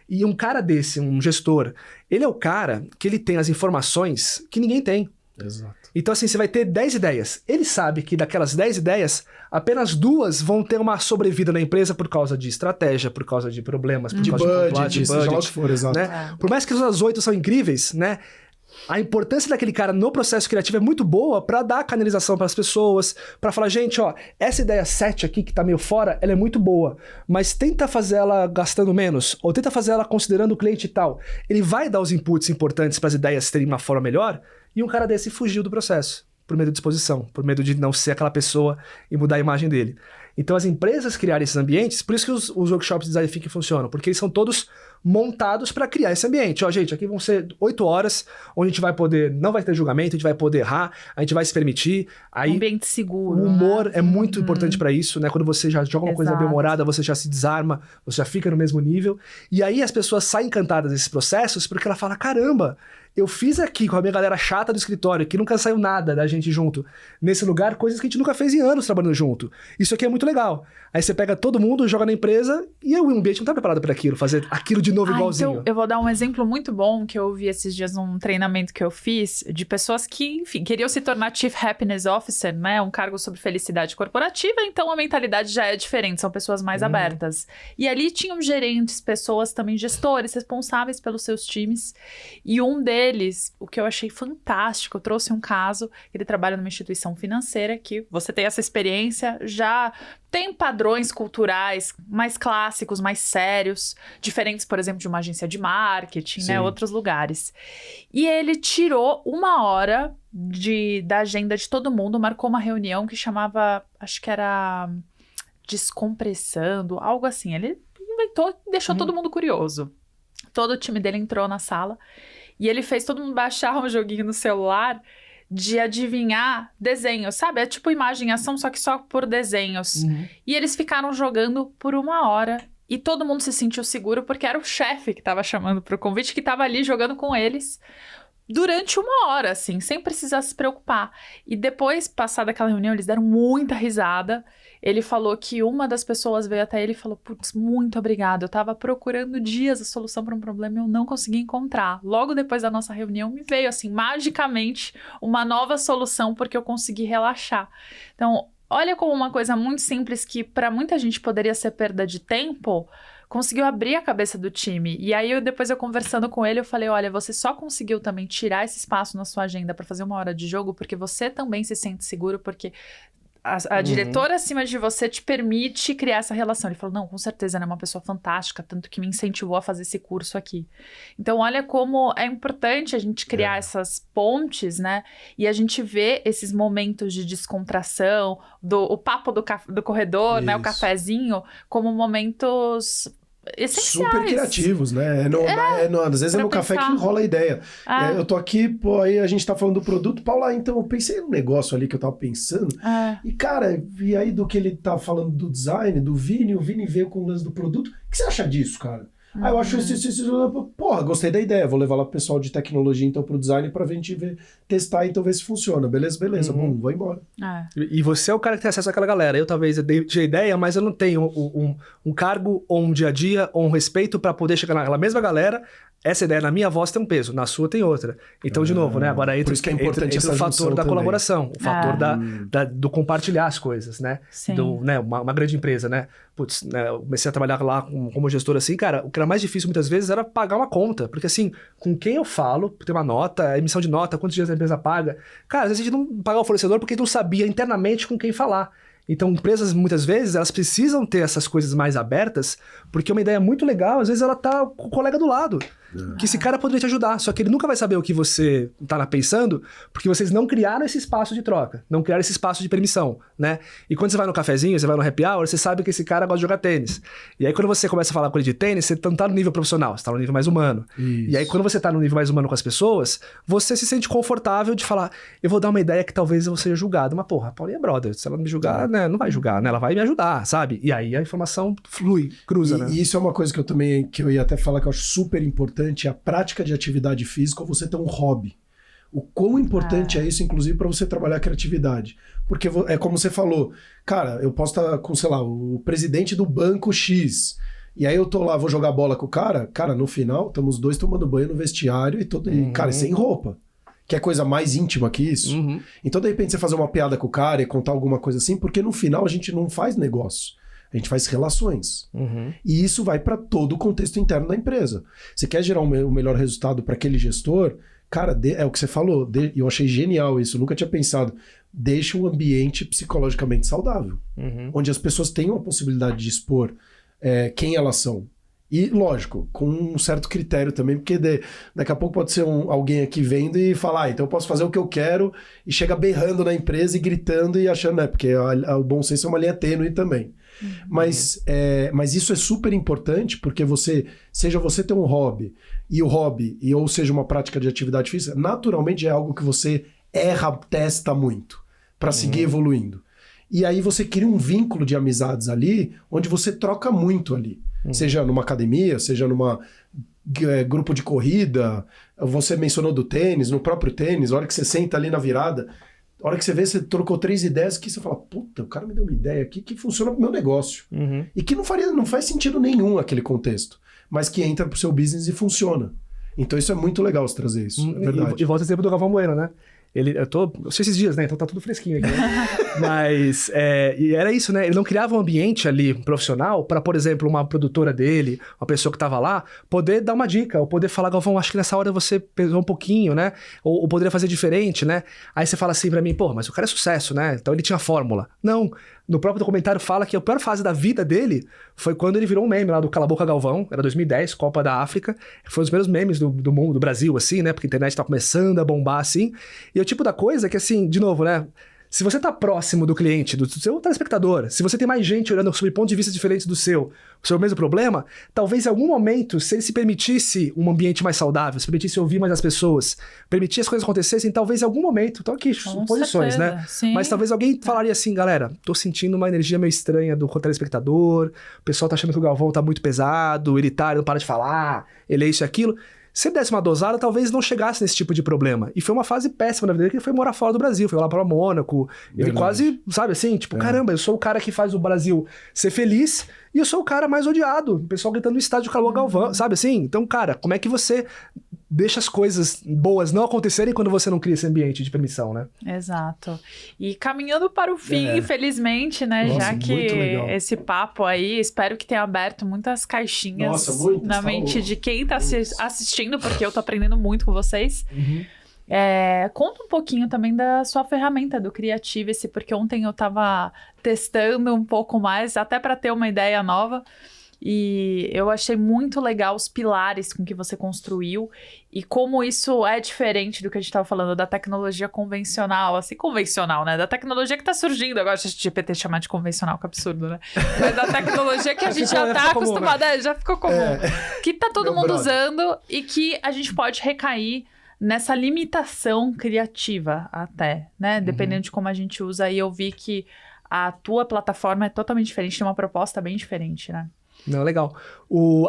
E um cara desse, um gestor, ele é o cara que ele tem as informações que ninguém tem. Exato. Então, assim, você vai ter 10 ideias. Ele sabe que daquelas 10 ideias, apenas 2 vão ter uma sobrevida na empresa por causa de estratégia, por causa de problemas, por causa de budget, seja lá o que for, exato. né? Por mais que as 8 são incríveis, né? A importância daquele cara no processo criativo é muito boa pra dar canalização pras pessoas, pra falar, gente, ó, essa ideia 7 aqui que tá meio fora, ela é muito boa, mas tenta fazer ela gastando menos, ou tenta fazer ela considerando o cliente e tal. Ele vai dar os inputs importantes para as ideias terem uma forma melhor, e um cara desse fugiu do processo, por medo de exposição, por medo de não ser aquela pessoa e mudar a imagem dele. Então as empresas criarem esses ambientes, por isso que os workshops de design thinking funcionam, porque eles são todos montados para criar esse ambiente. Ó, gente, aqui vão ser 8 horas, onde a gente vai poder, não vai ter julgamento, a gente vai poder errar, a gente vai se permitir. Aí, ambiente seguro. O humor é muito importante para isso, né? Quando você já joga uma coisa bem-humorada, você já se desarma, você já fica no mesmo nível. E aí as pessoas saem encantadas desses processos, porque ela fala, caramba, eu fiz aqui com a minha galera chata do escritório, que nunca saiu nada da gente junto, nesse lugar, coisas que a gente nunca fez em anos trabalhando junto. Isso aqui é muito legal. Aí você pega todo mundo, joga na empresa, e o ambiente não tá preparado para aquilo, fazer aquilo de novo igualzinho. Então, eu vou dar um exemplo muito bom que eu vi esses dias num treinamento que eu fiz, de pessoas que, enfim, queriam se tornar Chief Happiness Officer, né? Um cargo sobre felicidade corporativa, então a mentalidade já é diferente, são pessoas mais abertas. E ali tinham gerentes, pessoas também, gestores, responsáveis pelos seus times, e um deles, o que eu achei fantástico, eu trouxe um caso, ele trabalha numa instituição financeira, que você tem essa experiência, já tem padrões culturais mais clássicos, mais sérios, diferentes, por exemplo, de uma agência de marketing, né? Outros lugares. E ele tirou 1 hora da agenda de todo mundo, marcou uma reunião que chamava, acho que era Descompressando, algo assim. Ele inventou e deixou todo mundo curioso. Todo o time dele entrou na sala e ele fez todo mundo baixar um joguinho no celular de adivinhar desenhos, sabe? É tipo imagem e ação, só que só por desenhos. E eles ficaram jogando por 1 hora e todo mundo se sentiu seguro porque era o chefe que estava chamando pro convite, que estava ali jogando com eles durante 1 hora, assim, sem precisar se preocupar. E depois, passada aquela reunião, eles deram muita risada. Ele falou que uma das pessoas veio até ele e falou, putz, muito obrigada, eu tava procurando dias a solução para um problema e eu não consegui encontrar. Logo depois da nossa reunião, me veio, assim, magicamente, uma nova solução porque eu consegui relaxar. Então, olha como uma coisa muito simples que para muita gente poderia ser perda de tempo, conseguiu abrir a cabeça do time. E aí, depois eu conversando com ele, eu falei, olha, você só conseguiu também tirar esse espaço na sua agenda para fazer 1 hora de jogo porque você também se sente seguro, porque a diretora acima de você te permite criar essa relação. Ele falou, não, com certeza, ela é uma pessoa fantástica, tanto que me incentivou a fazer esse curso aqui. Então, olha como é importante a gente criar essas pontes, né? E a gente vê esses momentos de descontração, o papo do corredor, né? O cafezinho, como momentos... essenciais. Super criativos, né? Às vezes é no café que rola a ideia. Eu tô aqui, pô, aí a gente tá falando do produto. Paula, então eu pensei num negócio ali que eu tava pensando. E cara, e aí do que ele tá falando do design, do Vini, o Vini veio com o lance do produto. O que você acha disso, cara? Eu acho isso. Porra, gostei da ideia. Vou levar lá pro pessoal de tecnologia, então, pro design, pra gente testar, então, ver se funciona. Beleza. Bom, vou embora. E você é o cara que tem acesso àquela galera. Eu talvez tinha ideia, mas eu não tenho um cargo, ou um dia a dia, ou um respeito pra poder chegar naquela mesma galera. Essa ideia na minha voz tem um peso, na sua tem outra. Então, de novo, né? Agora entra, por isso que é importante entra o fator da também. Colaboração, o fator do compartilhar as coisas, né? Sim. Né? Uma grande empresa, né? Putz, né? Eu comecei a trabalhar lá como gestor assim, cara, o que era mais difícil muitas vezes era pagar uma conta. Porque assim, com quem eu falo, tem uma nota, emissão de nota, quantos dias a empresa paga. Cara, às vezes a gente não pagava o fornecedor porque não sabia internamente com quem falar. Então, empresas, muitas vezes, elas precisam ter essas coisas mais abertas, porque uma ideia muito legal, às vezes ela tá com o colega do lado. Que esse cara poderia te ajudar, só que ele nunca vai saber o que você tá pensando, porque vocês não criaram esse espaço de troca, não criaram esse espaço de permissão, né? E quando você vai no cafezinho, você vai no happy hour, você sabe que esse cara gosta de jogar tênis. E aí, quando você começa a falar com ele de tênis, você não tá no nível profissional, você tá no nível mais humano. Isso. E aí, quando você tá no nível mais humano com as pessoas, você se sente confortável de falar, eu vou dar uma ideia que talvez eu seja julgado. Mas, porra, a Paulinha é brother, se ela me julgar, né, não vai julgar, né? Ela vai me ajudar, sabe? E aí a informação flui, cruza, né? E isso é uma coisa que eu ia até falar que eu acho super importante, a prática de atividade física ou você ter um hobby. O quão importante é isso, inclusive, para você trabalhar a criatividade. Porque é como você falou, cara, eu posso estar com, sei lá, o presidente do banco X, e aí eu tô lá, vou jogar bola com o cara, no final, estamos dois tomando banho no vestiário e cara, sem roupa. Que é coisa mais íntima que isso. Então, de repente, você fazer uma piada com o cara e contar alguma coisa assim, porque no final a gente não faz negócio. A gente faz relações. E isso vai para todo o contexto interno da empresa. Você quer gerar o melhor resultado para aquele gestor? Cara, é o que você falou. E eu achei genial isso. Eu nunca tinha pensado. Deixa um ambiente psicologicamente saudável. Onde as pessoas tenham a possibilidade de expor quem elas são. E, lógico, com um certo critério também, porque daqui a pouco pode ser alguém aqui vendo e falar, então eu posso fazer o que eu quero, e chega berrando na empresa e gritando e achando, porque o bom senso é uma linha tênue também. Mas isso é super importante, porque seja você ter um hobby, ou seja uma prática de atividade física, naturalmente é algo que você testa muito, para seguir evoluindo. E aí você cria um vínculo de amizades ali, onde você troca muito ali. Seja numa academia, seja numa grupo de corrida, você mencionou do tênis, no próprio tênis, a hora que você senta ali na virada, a hora que você vê, você trocou 3 ideias que você fala, puta, o cara me deu uma ideia aqui que funciona pro meu negócio. E que não faz sentido nenhum aquele contexto, mas que entra pro seu business e funciona. Então isso é muito legal você trazer isso, é verdade. E volta o exemplo do Galvão Bueno, né? Eu sei esses dias, né? Então tá tudo fresquinho aqui, né? Mas, e era isso, né? Ele não criava um ambiente ali profissional para, por exemplo, uma produtora dele, uma pessoa que tava lá, poder dar uma dica, ou poder falar, Galvão, acho que nessa hora você pesou um pouquinho, né? Ou poderia fazer diferente, né? Aí você fala assim pra mim, pô, mas o cara é sucesso, né? Então ele tinha fórmula. Não. No próprio documentário fala que a pior fase da vida dele foi quando ele virou um meme lá do Cala a Boca Galvão, era 2010, Copa da África, foi um dos primeiros memes do mundo, do Brasil, assim, né, porque a internet tá começando a bombar, assim, e é o tipo da coisa que, assim, de novo, né, se você tá próximo do cliente, do seu telespectador, se você tem mais gente olhando sob pontos de vista diferentes do seu mesmo problema, talvez em algum momento, se ele se permitisse um ambiente mais saudável, se permitisse ouvir mais as pessoas, permitir as coisas acontecessem, talvez em algum momento, então aqui, suposições, né? Sim. Mas talvez alguém falaria assim, galera, tô sentindo uma energia meio estranha do telespectador, o pessoal tá achando que o Galvão tá muito pesado, ele não para de falar, ele é isso e aquilo. Se ele desse uma dosada, talvez não chegasse nesse tipo de problema. E foi uma fase péssima na vida dele, que ele foi morar fora do Brasil, foi lá para Mônaco. Ele quase, sabe assim, tipo, caramba, eu sou o cara que faz o Brasil ser feliz e eu sou o cara mais odiado. O pessoal gritando no estádio Cala a Boca Galvão, sabe assim? Então, cara, como é que você deixa as coisas boas não acontecerem quando você não cria esse ambiente de permissão, né? Exato. E caminhando para o fim, infelizmente, né? Nossa, já que esse papo aí, espero que tenha aberto muitas caixinhas na mente de quem tá assistindo, porque eu tô aprendendo muito com vocês. Conta um pouquinho também da sua ferramenta do Creativity, porque ontem eu estava testando um pouco mais, até para ter uma ideia nova. E eu achei muito legal os pilares com que você construiu e como isso é diferente do que a gente estava falando da tecnologia convencional, assim, convencional, né? Da tecnologia que está surgindo. Agora, a GPT chamar de convencional, que absurdo, né? Mas da tecnologia que a gente já está acostumado, já ficou comum. Que tá todo mundo usando e que a gente pode recair nessa limitação criativa até, né? Dependendo de como a gente usa. E eu vi que a tua plataforma é totalmente diferente, tem uma proposta bem diferente, né? Não, legal.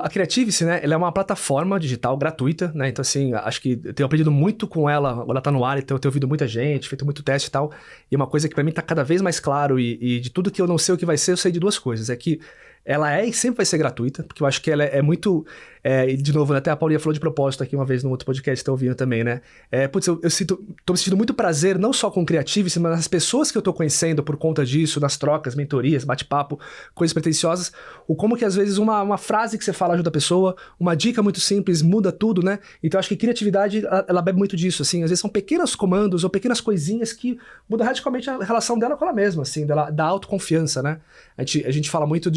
A Creativity, né, ela é uma plataforma digital gratuita, né, então assim, acho que eu tenho aprendido muito com ela, ela tá no ar, então eu tenho ouvido muita gente, feito muito teste e tal, e uma coisa que pra mim tá cada vez mais claro, e de tudo que eu não sei o que vai ser, eu sei de duas coisas, é que ela e sempre vai ser gratuita, porque eu acho que ela é muito... e de novo, né, até a Paulinha falou de propósito aqui uma vez no outro podcast que tá ouvindo também, né? Eu tô me sentindo muito prazer, não só com o Creativity, mas nas pessoas que eu tô conhecendo por conta disso, nas trocas, mentorias, bate-papo, coisas pretensiosas, o como que às vezes uma frase que você fala ajuda a pessoa, uma dica muito simples muda tudo, né? Então eu acho que criatividade, ela bebe muito disso, assim, às vezes são pequenos comandos ou pequenas coisinhas que mudam radicalmente a relação dela com ela mesma, assim, da autoconfiança, né? A gente fala muito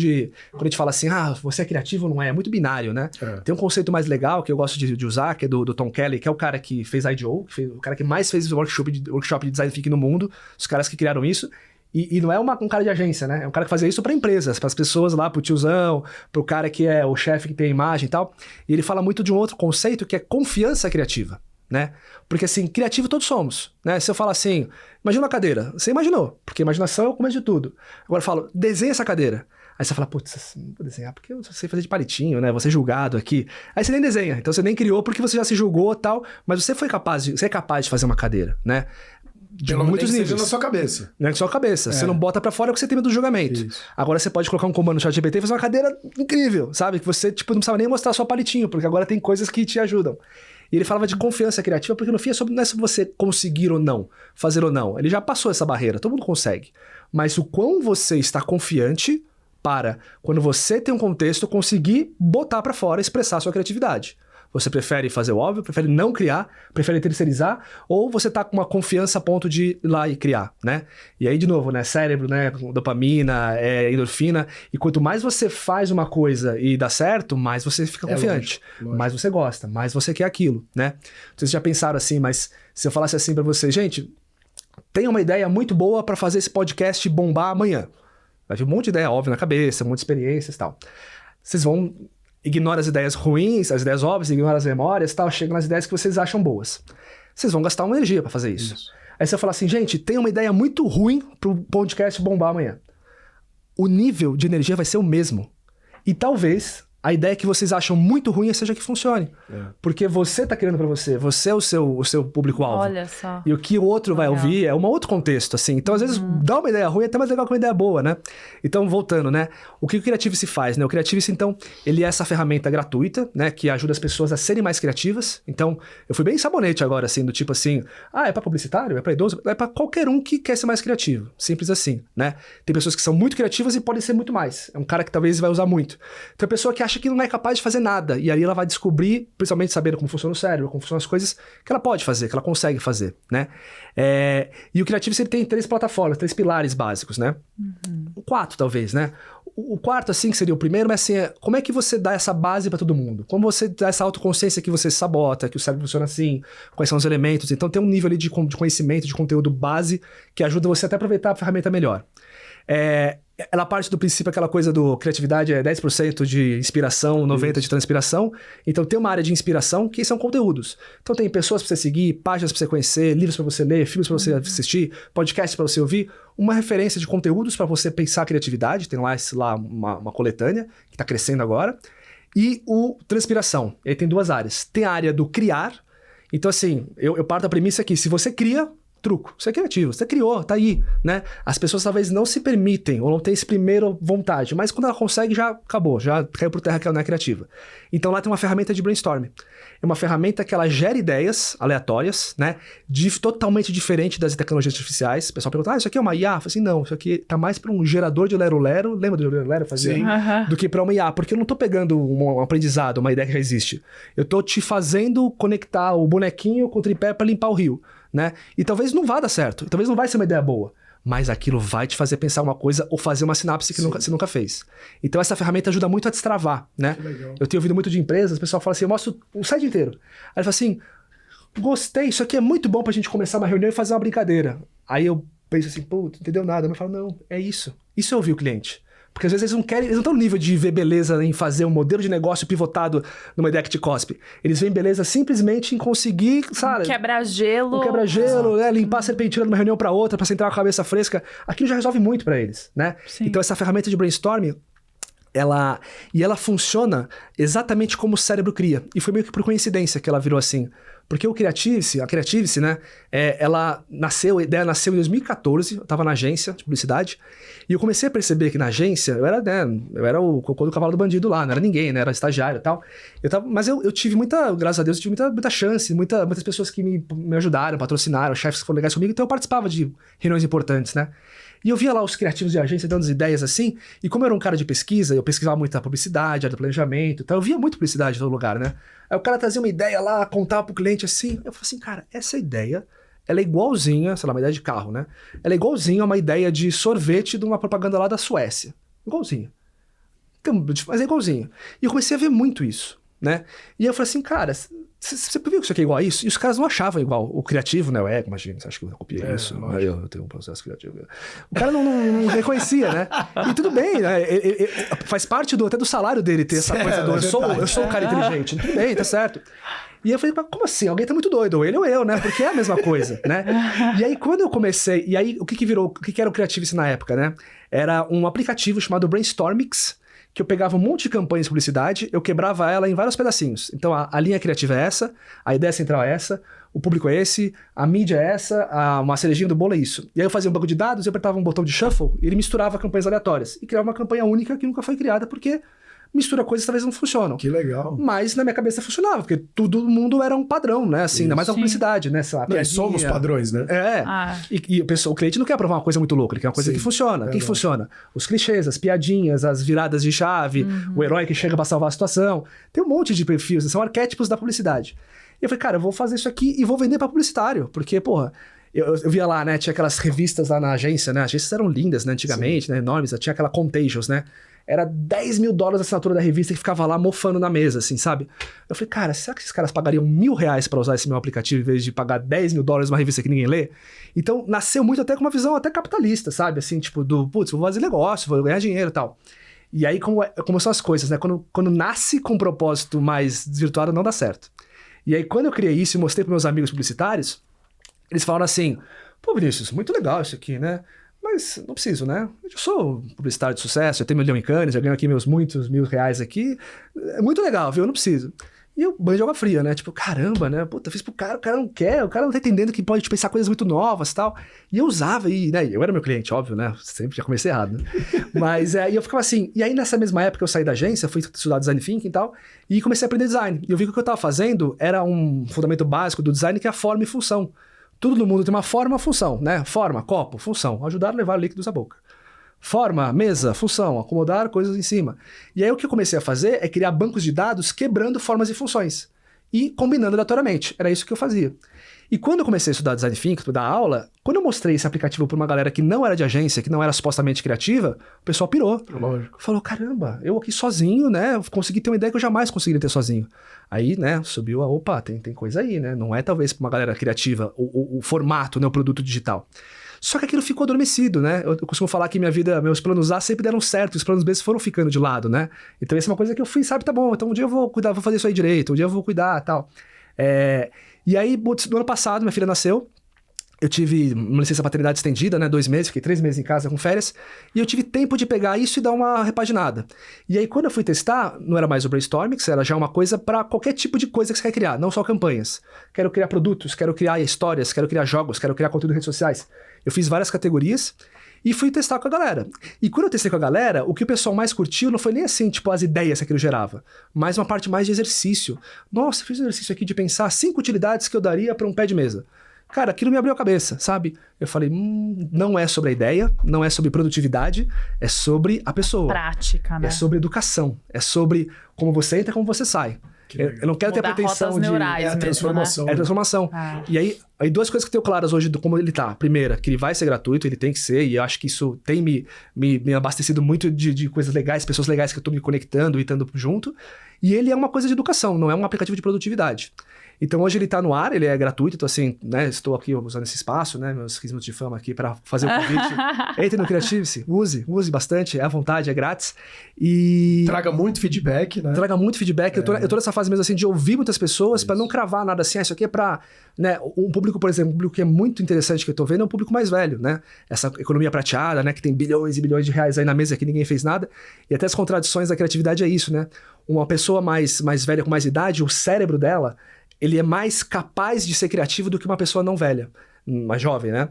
quando a gente fala assim, você é criativo ou não é? É muito binário, né? Tem um conceito mais legal que eu gosto de usar, que é do Tom Kelly, que é o cara que fez IDO, o cara que mais fez workshop de design thinking no mundo, os caras que criaram isso. E não é um cara de agência, né? É um cara que fazia isso para empresas, para as pessoas lá, pro tiozão, pro cara que é o chefe que tem a imagem e tal. E ele fala muito de um outro conceito que é confiança criativa, né? Porque assim, criativo todos somos, né? Se eu falar assim, imagina uma cadeira, você imaginou, porque imaginação é o começo de tudo. Agora eu falo, desenha essa cadeira. Aí você fala, putz, não vou desenhar porque eu sei fazer de palitinho, né? Vou ser julgado aqui. Aí você nem desenha, então você nem criou porque você já se julgou e tal, mas você é capaz de fazer uma cadeira, né? De muitos níveis. Na sua cabeça. Na sua cabeça. Você não bota pra fora o que você tem medo do julgamento. Isso. Agora você pode colocar um comando no ChatGPT e fazer uma cadeira incrível, sabe? Que você, não precisava nem mostrar só palitinho, porque agora tem coisas que te ajudam. E ele falava de confiança criativa, porque no fim não é sobre você conseguir ou não, fazer ou não. Ele já passou essa barreira, todo mundo consegue. Mas o quão você está confiante para, quando você tem um contexto, conseguir botar pra fora, expressar a sua criatividade. Você prefere fazer o óbvio, prefere não criar, prefere terceirizar, ou você tá com uma confiança a ponto de ir lá e criar, né? E aí, de novo, né? Cérebro, né? Dopamina, endorfina. E quanto mais você faz uma coisa e dá certo, mais você fica confiante. Lógico. Mais você gosta, mais você quer aquilo, né? Vocês já pensaram assim, mas se eu falasse assim pra vocês, gente, tem uma ideia muito boa pra fazer esse podcast bombar amanhã. Vai vir um monte de ideia óbvia na cabeça, um monte de experiências e tal. Vocês vão... Ignora as ideias ruins, as ideias óbvias, ignora as memórias e tal, chega nas ideias que vocês acham boas. Vocês vão gastar uma energia pra fazer isso. Aí você vai falar assim, gente, tem uma ideia muito ruim pro podcast bombar amanhã. O nível de energia vai ser o mesmo. E talvez a ideia que vocês acham muito ruim seja que funcione. Porque você tá criando pra você é o seu público-alvo. Olha só. E o que o outro vai ouvir é um outro contexto, assim. Então, às vezes, dá uma ideia ruim é até mais legal que uma ideia boa, né? Então, voltando, né? O que o Creativity faz, né? O Creativity, então, ele é essa ferramenta gratuita, né? Que ajuda as pessoas a serem mais criativas. Então, eu fui bem sabonete agora, assim, do tipo assim, é pra publicitário? É pra idoso? É pra qualquer um que quer ser mais criativo. Simples assim, né? Tem pessoas que são muito criativas e podem ser muito mais. É um cara que talvez vai usar muito. Tem a pessoa que acha que não é capaz de fazer nada. E aí ela vai descobrir, principalmente sabendo como funciona o cérebro, como funcionam as coisas, que ela pode fazer, que ela consegue fazer, né? E o Creativity tem 3 plataformas, 3 pilares básicos, né? 4, talvez, né? O quarto, assim, que seria o primeiro, mas assim, como é que você dá essa base para todo mundo? Como você dá essa autoconsciência que você sabota, que o cérebro funciona assim, quais são os elementos? Então tem um nível ali de conhecimento, de conteúdo base, que ajuda você até a aproveitar a ferramenta melhor. Ela parte do princípio, aquela coisa do criatividade é 10% de inspiração, 90% de transpiração. Então tem uma área de inspiração que são conteúdos. Então tem pessoas para você seguir, páginas para você conhecer, livros para você ler, filmes para você assistir, podcasts para você ouvir, uma referência de conteúdos para você pensar a criatividade. Tem lá uma coletânea que está crescendo agora. E o transpiração. E aí tem 2 áreas. Tem a área do criar. Então assim, eu parto da premissa que se você cria, truco. Você é criativo, você criou, tá aí, né? As pessoas talvez não se permitem ou não têm esse primeiro vontade, mas quando ela consegue já acabou, já caiu por terra que ela não é criativa. Então lá tem uma ferramenta de brainstorming. É uma ferramenta que ela gera ideias aleatórias, né? Totalmente diferente das tecnologias artificiais. O pessoal pergunta, isso aqui é uma IA? Eu falo assim, não, isso aqui tá mais para um gerador de lero-lero, lembra do lero-lero? Do que para uma IA, porque eu não tô pegando um aprendizado, uma ideia que já existe. Eu tô te fazendo conectar o bonequinho com o tripé para limpar o rio, né? E talvez não vá dar certo, talvez não vai ser uma ideia boa, mas aquilo vai te fazer pensar uma coisa ou fazer uma sinapse que você nunca fez. Então essa ferramenta ajuda muito a destravar, né? Eu tenho ouvido muito de empresas, o pessoal fala assim, eu mostro o site inteiro. Aí ele fala assim, gostei, isso aqui é muito bom pra gente começar uma reunião e fazer uma brincadeira. Aí eu penso assim, pô, não entendeu nada. Mas eu falo, não, é isso. Isso é ouvir o cliente. Porque às vezes eles não querem, eles não estão no nível de ver beleza em fazer um modelo de negócio pivotado numa ideia que te cospe. Eles veem beleza simplesmente em conseguir, sabe? Quebra-gelo. Né? Limpar a serpentina de uma reunião para outra, para você entrar com a cabeça fresca. Aquilo já resolve muito para eles, né? Sim. Então essa ferramenta de brainstorming, ela funciona exatamente como o cérebro cria. E foi meio que por coincidência que ela virou assim. Porque a Creativice, né? A ideia nasceu em 2014, eu tava na agência de publicidade, e eu comecei a perceber que na agência, eu era o cocô do cavalo do bandido lá, não era ninguém, né? Era estagiário e tal. Mas eu tive graças a Deus, eu tive muita chance, muitas pessoas que me ajudaram, patrocinaram, chefes que foram legais comigo, então eu participava de reuniões importantes, né? E eu via lá os criativos de agência dando as ideias assim, e como eu era um cara de pesquisa, eu pesquisava muito a publicidade, a do planejamento, então eu via muito publicidade em todo lugar, né? Aí o cara trazia uma ideia lá, contava pro cliente assim, eu falei assim, cara, essa ideia, ela é igualzinha, sei lá, uma ideia de carro, né? Ela é igualzinha a uma ideia de sorvete de uma propaganda lá da Suécia. Igualzinha. Então, mas é igualzinho. E eu comecei a ver muito isso, né? E eu falei assim, cara, você viu que isso aqui é igual a isso? E os caras não achavam igual. O criativo, né? O ego, imagina, você acha que eu copiei isso? Aí eu tenho um processo criativo. O cara não reconhecia, né? E tudo bem, né? Faz parte até do salário dele ter essa coisa do eu sou um cara inteligente. Tudo bem, tá certo. E eu falei, mas como assim? Alguém tá muito doido, ou ele ou eu, né? Porque é a mesma coisa, né? E aí, quando eu comecei... E aí, o que era o Creativice na época, né? Era um aplicativo chamado Brainstormix, que eu pegava um monte de campanhas de publicidade, eu quebrava ela em vários pedacinhos. Então, a linha criativa é essa, a ideia central é essa, o público é esse, a mídia é essa, uma cerejinha do bolo é isso. E aí eu fazia um banco de dados, eu apertava um botão de shuffle, e ele misturava campanhas aleatórias. E criava uma campanha única que nunca foi criada, porque mistura coisas que talvez não funcionam. Que legal. Mas na minha cabeça funcionava, porque todo mundo era um padrão, né? Assim, ainda mais a publicidade, né? Sei lá, nós somos padrões, né? E o cliente não quer provar uma coisa muito louca, ele quer uma coisa que funciona. O que funciona? Os clichês, as piadinhas, as viradas de chave, o herói que chega pra salvar a situação. Tem um monte de perfis, são arquétipos da publicidade. E eu falei, cara, eu vou fazer isso aqui e vou vender pra publicitário, porque, porra... Eu via lá, né? Tinha aquelas revistas lá na agência, né? As agências eram lindas, né? Antigamente, né? Enormes. Tinha aquela Contagious, né? Era $10 mil a assinatura da revista que ficava lá mofando na mesa, assim, sabe? Eu falei, cara, será que esses caras pagariam R$1.000 pra usar esse meu aplicativo em vez de pagar $10 mil numa revista que ninguém lê? Então, nasceu muito até com uma visão até capitalista, sabe? Assim, tipo, putz, vou fazer negócio, vou ganhar dinheiro e tal. E aí, como são as coisas, né? Quando nasce com um propósito mais desvirtuado, não dá certo. E aí, quando eu criei isso e mostrei pros meus amigos publicitários, eles falaram assim, pô, Vinícius, muito legal isso aqui, né? Mas não preciso, né? Eu sou publicitário de sucesso, eu tenho 1 milhão em Cannes, eu ganho aqui meus muitos R$1.000 aqui. É muito legal, viu? Eu não preciso. E eu banho de água fria, né? Tipo, caramba, né? Puta, fiz pro cara, o cara não quer, o cara não tá entendendo que pode pensar coisas muito novas e tal. E eu usava, né? Eu era meu cliente, óbvio, né? Sempre já comecei errado, né? Mas e eu ficava assim. E aí, nessa mesma época, eu saí da agência, fui estudar design thinking e tal, e comecei a aprender design. E eu vi que o que eu tava fazendo era um fundamento básico do design, que é a forma e função. Tudo no mundo tem uma forma e uma função, né? Forma, copo, função, ajudar a levar líquidos à boca. Forma, mesa, função, acomodar coisas em cima. E aí o que eu comecei a fazer é criar bancos de dados quebrando formas e funções. E combinando aleatoriamente. Era isso que eu fazia. E quando eu comecei a estudar design thinking, estudar aula, quando eu mostrei esse aplicativo para uma galera que não era de agência, que não era supostamente criativa, o pessoal pirou. Lógico. Falou, caramba, eu aqui sozinho, né? Consegui ter uma ideia que eu jamais conseguiria ter sozinho. Aí, né, subiu opa, tem coisa aí, né? Não é talvez para uma galera criativa o formato, né, o produto digital. Só que aquilo ficou adormecido, né? Eu costumo falar que minha vida, meus planos A sempre deram certo, os planos B foram ficando de lado, né? Então essa é uma coisa que eu fui, sabe, tá bom, então um dia eu vou cuidar, vou fazer isso aí direito, um dia eu vou cuidar e tal. E aí, no ano passado, minha filha nasceu, eu tive uma licença paternidade estendida, né? 2 meses, fiquei 3 meses em casa com férias. E eu tive tempo de pegar isso e dar uma repaginada. E aí, quando eu fui testar, não era mais o brainstorming, era já uma coisa para qualquer tipo de coisa que você quer criar, não só campanhas. Quero criar produtos, quero criar histórias, quero criar jogos, quero criar conteúdo em redes sociais. Eu fiz várias categorias e fui testar com a galera. E quando eu testei com a galera, o que o pessoal mais curtiu não foi nem assim, tipo, as ideias que aquilo gerava, mas uma parte mais de exercício. Nossa, eu fiz um exercício aqui de pensar 5 utilidades que eu daria para um pé de mesa. Cara, aquilo me abriu a cabeça, sabe? Eu falei, não é sobre a ideia, não é sobre produtividade, é sobre a pessoa. Prática, né? É sobre educação, é sobre como você entra e como você sai. Eu não quero ter a pretensão de... neurais a transformação. mesmo, né? É a transformação. E aí 2 coisas que eu tenho claras hoje de como ele tá. Primeira, que ele vai ser gratuito, ele tem que ser, e eu acho que isso tem me abastecido muito de coisas legais, pessoas legais que eu tô me conectando e estando junto. E ele é uma coisa de educação, não é um aplicativo de produtividade. Então hoje ele tá no ar, ele é gratuito, então assim, né, estou aqui usando esse espaço, né, meus 15 minutos de fama aqui para fazer o convite. Entre no Creativice, use bastante, é à vontade, é grátis. E... Traga muito feedback, né? Traga muito feedback. Eu tô nessa fase mesmo assim de ouvir muitas pessoas para não cravar nada assim, isso aqui é para, né, um público, por exemplo, um público que é muito interessante que eu tô vendo é um público mais velho, né? Essa economia prateada, né, que tem bilhões e bilhões de reais aí na mesa que ninguém fez nada. E até as contradições da criatividade é isso, né? Uma pessoa mais velha com mais idade, o cérebro dela, ele é mais capaz de ser criativo do que uma pessoa não velha, mais jovem, né?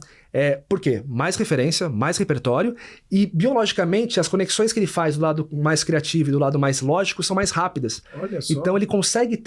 Por quê? Mais referência, mais repertório e, biologicamente, as conexões que ele faz do lado mais criativo e do lado mais lógico são mais rápidas. Olha só. Então, ele consegue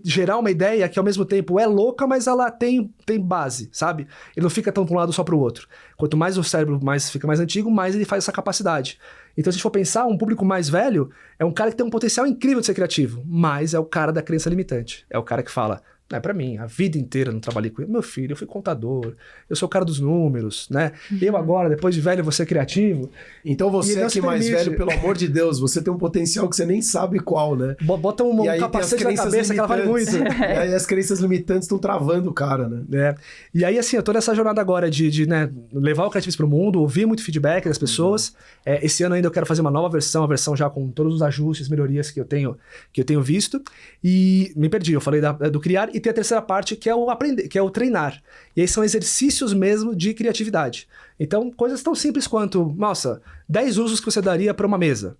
gerar uma ideia que, ao mesmo tempo, é louca, mas ela tem base, sabe? Ele não fica tão para um lado só para o outro. Quanto mais o cérebro fica mais antigo, mais ele faz essa capacidade. Então, se a gente for pensar, um público mais velho é um cara que tem um potencial incrível de ser criativo, mas é o cara da crença limitante. É o cara que fala, não é pra mim, a vida inteira não trabalhei com ele. Meu filho, eu fui contador, eu sou o cara dos números, né? Eu agora, depois de velho, vou ser criativo. Então você aqui mais velho, pelo amor de Deus, você tem um potencial que você nem sabe qual, né? Bota um capacete na cabeça que ela vale muito. E aí as crenças limitantes estão travando o cara, né? E aí, assim, eu tô nessa jornada agora de né, levar o Creativice pro mundo, ouvir muito feedback das pessoas. Esse ano ainda eu quero fazer uma nova versão, uma versão já com todos os ajustes, melhorias que eu tenho visto. E me perdi, eu falei do criar. E tem a terceira parte, que é o aprender, que é o treinar. E aí são exercícios mesmo de criatividade. Então, coisas tão simples quanto, nossa, 10 usos que você daria para uma mesa.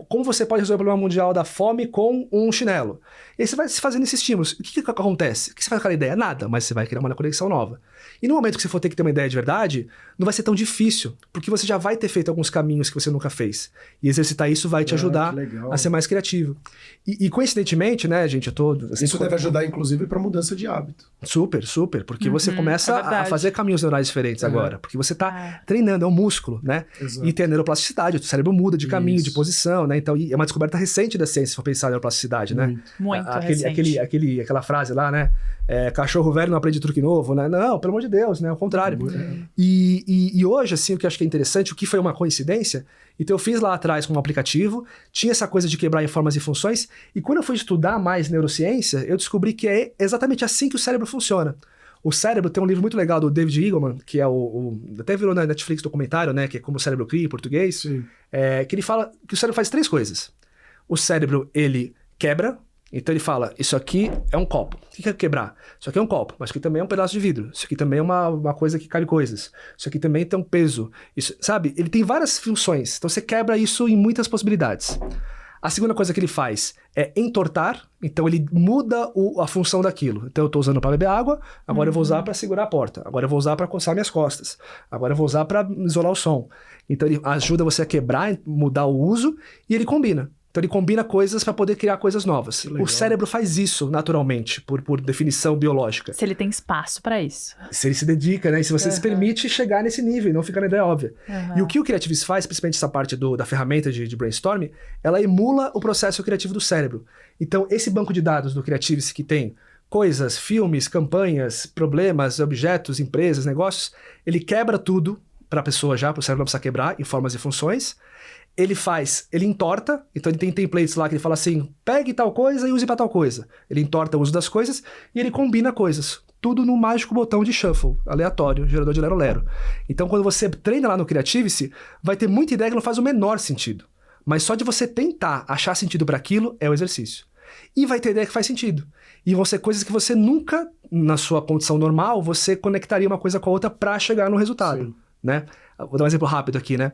Como você pode resolver o problema mundial da fome com um chinelo. E aí você vai se fazendo esses estímulos. O que acontece? O que você faz com aquela ideia? Nada, mas você vai criar uma conexão nova. E no momento que você for ter que ter uma ideia de verdade, não vai ser tão difícil, porque você já vai ter feito alguns caminhos que você nunca fez. E exercitar isso vai te ajudar a ser mais criativo. E coincidentemente, né, gente, isso deve ajudar, inclusive, para mudança de hábito. Super, super, porque você começa a fazer caminhos neurais diferentes agora, porque você está treinando, é um músculo, né? Exato. E tem a neuroplasticidade, o cérebro muda de caminho, de posição, né? Então, é uma descoberta recente da ciência, se for pensar em neuroplasticidade, né? Muito recente. Aquela frase lá, né? Cachorro velho não aprende truque novo, né? Não, pelo amor de Deus, né? Ao contrário. E hoje, assim, o que eu acho que é interessante, o que foi uma coincidência, então eu fiz lá atrás com um aplicativo, tinha essa coisa de quebrar em formas e funções, e quando eu fui estudar mais neurociência, eu descobri que é exatamente assim que o cérebro funciona. O cérebro tem um livro muito legal do David Eagleman, que é até virou na Netflix documentário, né? Que é Como o Cérebro Cria, em português. Que ele fala que o cérebro faz 3 coisas. O cérebro, ele quebra. Então ele fala, isso aqui é um copo. O que é quebrar? Isso aqui é um copo, mas isso aqui também é um pedaço de vidro. Isso aqui também é uma coisa que cabe coisas. Isso aqui também tem um peso. Isso, sabe? Ele tem várias funções. Então você quebra isso em muitas possibilidades. A segunda coisa que ele faz é entortar, então ele muda a função daquilo. Então eu estou usando para beber água, agora eu vou usar para segurar a porta, agora eu vou usar para coçar minhas costas, agora eu vou usar para isolar o som. Então ele ajuda você a quebrar, mudar o uso, e ele combina. Então ele combina coisas para poder criar coisas novas. O cérebro faz isso naturalmente, por definição biológica. Se ele tem espaço para isso. Se ele se dedica, né? E se você se permite chegar nesse nível e não ficar na ideia óbvia. E o que o Creativice faz, principalmente essa parte da ferramenta de brainstorming, ela emula o processo criativo do cérebro. Então esse banco de dados do Creativice que tem coisas, filmes, campanhas, problemas, objetos, empresas, negócios, ele quebra tudo para a pessoa já, para o cérebro não precisar quebrar em formas e funções. Ele entorta, então ele tem templates lá que ele fala assim, pegue tal coisa e use para tal coisa. Ele entorta o uso das coisas e ele combina coisas. Tudo no mágico botão de shuffle, aleatório, gerador de lero-lero. Então quando você treina lá no Creativice, vai ter muita ideia que não faz o menor sentido. Mas só de você tentar achar sentido para aquilo é o exercício. e vai ter ideia que faz sentido. E vão ser coisas que você nunca, na sua condição normal, você conectaria uma coisa com a outra para chegar no resultado, né? Vou dar um exemplo rápido aqui, né?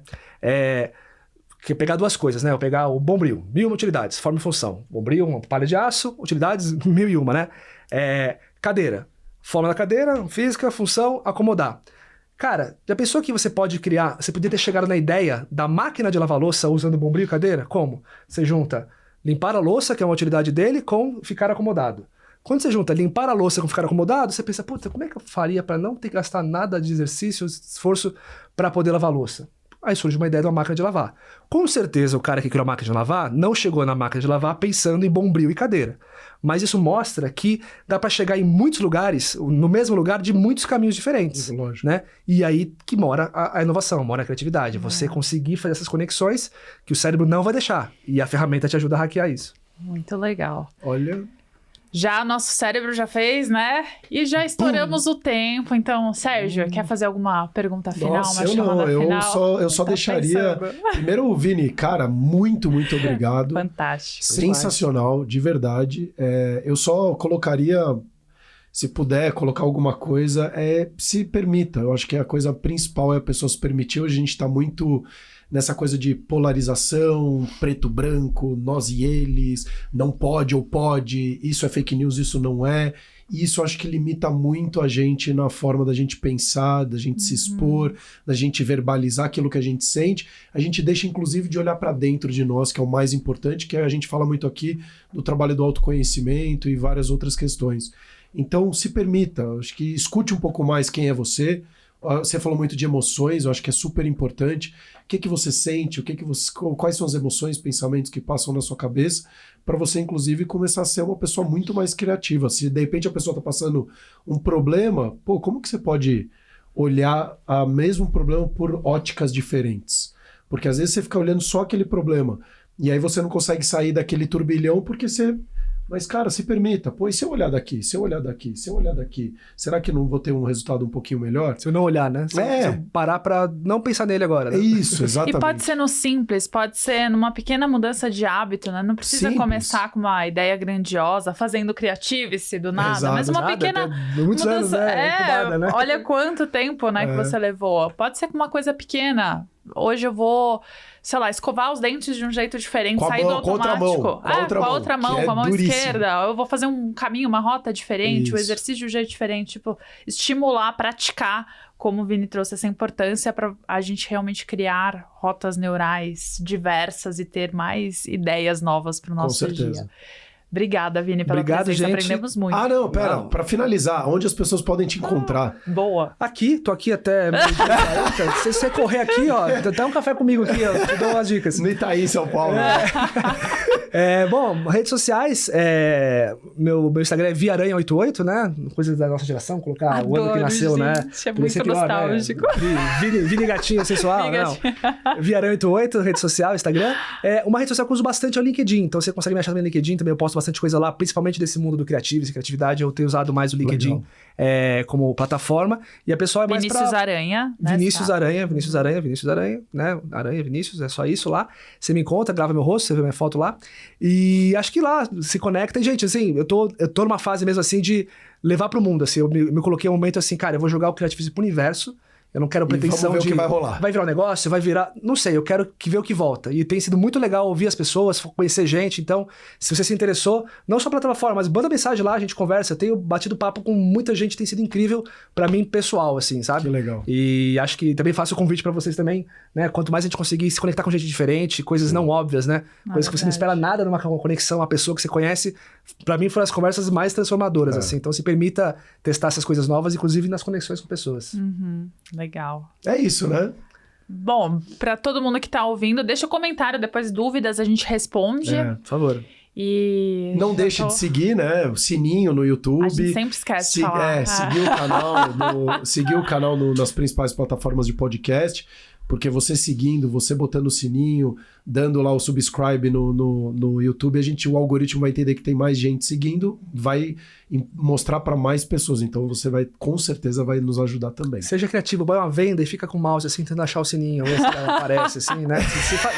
Que pegar duas coisas, né? Eu pegar o Bombril, 1000 utilidades, forma e função. Bombril, uma palha de aço, utilidades 1001, né? Cadeira, forma da cadeira, física, função, acomodar. Cara, já pensou que você pode criar, você podia ter chegado na ideia da máquina de lavar louça usando Bombril e cadeira? Como? Você junta limpar a louça, que é uma utilidade dele, com ficar acomodado. Quando você junta limpar a louça com ficar acomodado, você pensa, puta, como é que eu faria para não ter que gastar nada de exercício, esforço para poder lavar a louça? Aí surge uma ideia de uma máquina de lavar. Com certeza o cara que criou a máquina de lavar não chegou na máquina de lavar pensando em Bombril e cadeira. Mas isso mostra que dá para chegar em muitos lugares, no mesmo lugar, de muitos caminhos diferentes. Lógico. Né? E aí que mora a inovação, mora a criatividade. Você conseguir fazer essas conexões que o cérebro não vai deixar. E a ferramenta te ajuda a hackear isso. Muito legal. Olha... Já nosso cérebro já fez, né? E já estouramos o tempo. Então, Sérgio, quer fazer alguma pergunta final? Nossa, uma chamada final? Eu só deixaria... Primeiro, Vini, cara, muito obrigado. Fantástico. Sensacional, de verdade. Eu só colocaria, se puder colocar alguma coisa, se permita. Eu acho que a coisa principal é a pessoa se permitir. Hoje a gente está muito... nessa coisa de polarização, preto, branco, nós e eles, não pode ou pode, isso é fake news, isso não é. E isso acho que limita muito a gente na forma da gente pensar, da gente se expor, da gente verbalizar aquilo que a gente sente. A gente deixa, inclusive, de olhar para dentro de nós, que é o mais importante, que a gente fala muito aqui do trabalho do autoconhecimento e várias outras questões. Então, se permita, acho que escute um pouco mais quem é você. Você falou muito de emoções, eu acho que é super importante. O que você sente, quais são as emoções, pensamentos que passam na sua cabeça, para você, inclusive, começar a ser uma pessoa muito mais criativa. Se, de repente, a pessoa está passando um problema, como que você pode olhar o mesmo problema por óticas diferentes? Porque, às vezes, você fica olhando só aquele problema, e aí você não consegue sair daquele turbilhão porque você... Mas, cara, se permita. E se eu olhar daqui? Se eu olhar daqui? Se eu olhar daqui? Será que não vou ter um resultado um pouquinho melhor? Se eu não olhar, né? Se eu parar pra não pensar nele agora, né? Isso, exatamente. E pode ser no simples, pode ser numa pequena mudança de hábito, né? Não precisa começar com uma ideia grandiosa, fazendo creative-se do nada. Exato. Mas uma pequena muitos mudança. anos, né? Incubada, né? Olha quanto tempo, né, que você levou. Pode ser com uma coisa pequena. Hoje eu vou... sei lá, escovar os dentes de um jeito diferente, sair do automático. Com a outra mão, com a mão esquerda. Eu vou fazer um caminho, uma rota diferente, o exercício de um jeito diferente. Tipo, estimular, praticar, como o Vini trouxe essa importância para a gente realmente criar rotas neurais diversas e ter mais ideias novas para o nosso dia. Obrigada, Vini, pela presença. Gente. Aprendemos muito. Não, pera. Para finalizar, onde as pessoas podem te encontrar? Boa. Tô aqui até... Se você correr aqui, ó, dá um café comigo aqui, ó, te dou umas dicas. No Itaí, São Paulo. Bom, redes sociais, meu Instagram é viaranha88, né? Coisa da nossa geração, colocar o ano que nasceu, gente, né? É muito nostálgico. Vini Gatinho sensual, não. Viaranha88, rede social, Instagram. Uma rede social que eu uso bastante é o LinkedIn, então você consegue me achar no LinkedIn, também eu posto bastante coisa lá, principalmente desse mundo do criatividade, eu tenho usado mais o LinkedIn como plataforma, e a pessoa é mais Vinícius Aranha, né? Vinícius Aranha, né? Aranha, Vinícius, é só isso lá. Você me encontra, grava meu rosto, você vê minha foto lá, e acho que lá se conecta, e gente, assim, eu tô numa fase mesmo assim de levar pro mundo, assim, eu me coloquei um momento assim, cara, eu vou jogar o Creativism pro universo. Eu não quero pretensão vamos ver o que vai rolar. Vai virar um negócio, vai virar... Não sei, eu quero ver o que volta. E tem sido muito legal ouvir as pessoas, conhecer gente. Então, se você se interessou, não só pela plataforma, mas manda mensagem lá, a gente conversa. Eu tenho batido papo com muita gente, tem sido incrível pra mim, pessoal, assim, sabe? Que legal. E acho que também faço o convite pra vocês também, né? Quanto mais a gente conseguir se conectar com gente diferente, coisas não óbvias, né? Coisas que você não espera nada numa conexão, uma pessoa que você conhece. Pra mim, foram as conversas mais transformadoras, assim. Então, se permita testar essas coisas novas, inclusive nas conexões com pessoas. Legal. É isso, né? Bom, para todo mundo que tá ouvindo, deixa o comentário, depois dúvidas a gente responde. Por favor. E não deixe de seguir, né? O sininho no YouTube. A gente sempre esquece de falar. Seguir o canal nas principais plataformas de podcast. Porque você seguindo, você botando o sininho, dando lá o subscribe no YouTube, o algoritmo vai entender que tem mais gente seguindo, vai mostrar para mais pessoas. Então você vai, com certeza, vai nos ajudar também. Seja criativo, vai uma venda e fica com o mouse assim, tentando achar o sininho, ver se ela aparece, assim, né?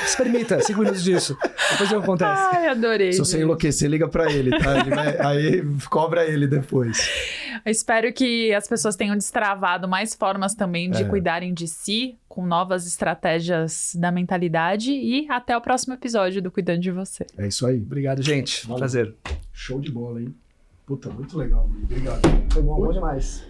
Experimenta, 5 minutos disso. Depois o que acontece. Ai, adorei. Se você enlouquecer, liga para ele, tá? Aí cobra ele depois. Eu espero que as pessoas tenham destravado mais formas também de cuidarem de si, com novas estratégias da mentalidade, e até o próximo episódio do Cuidando de Você. É isso aí. Obrigado, gente. Prazer. Show de bola, hein? Puta, muito legal. Obrigado. Foi bom demais.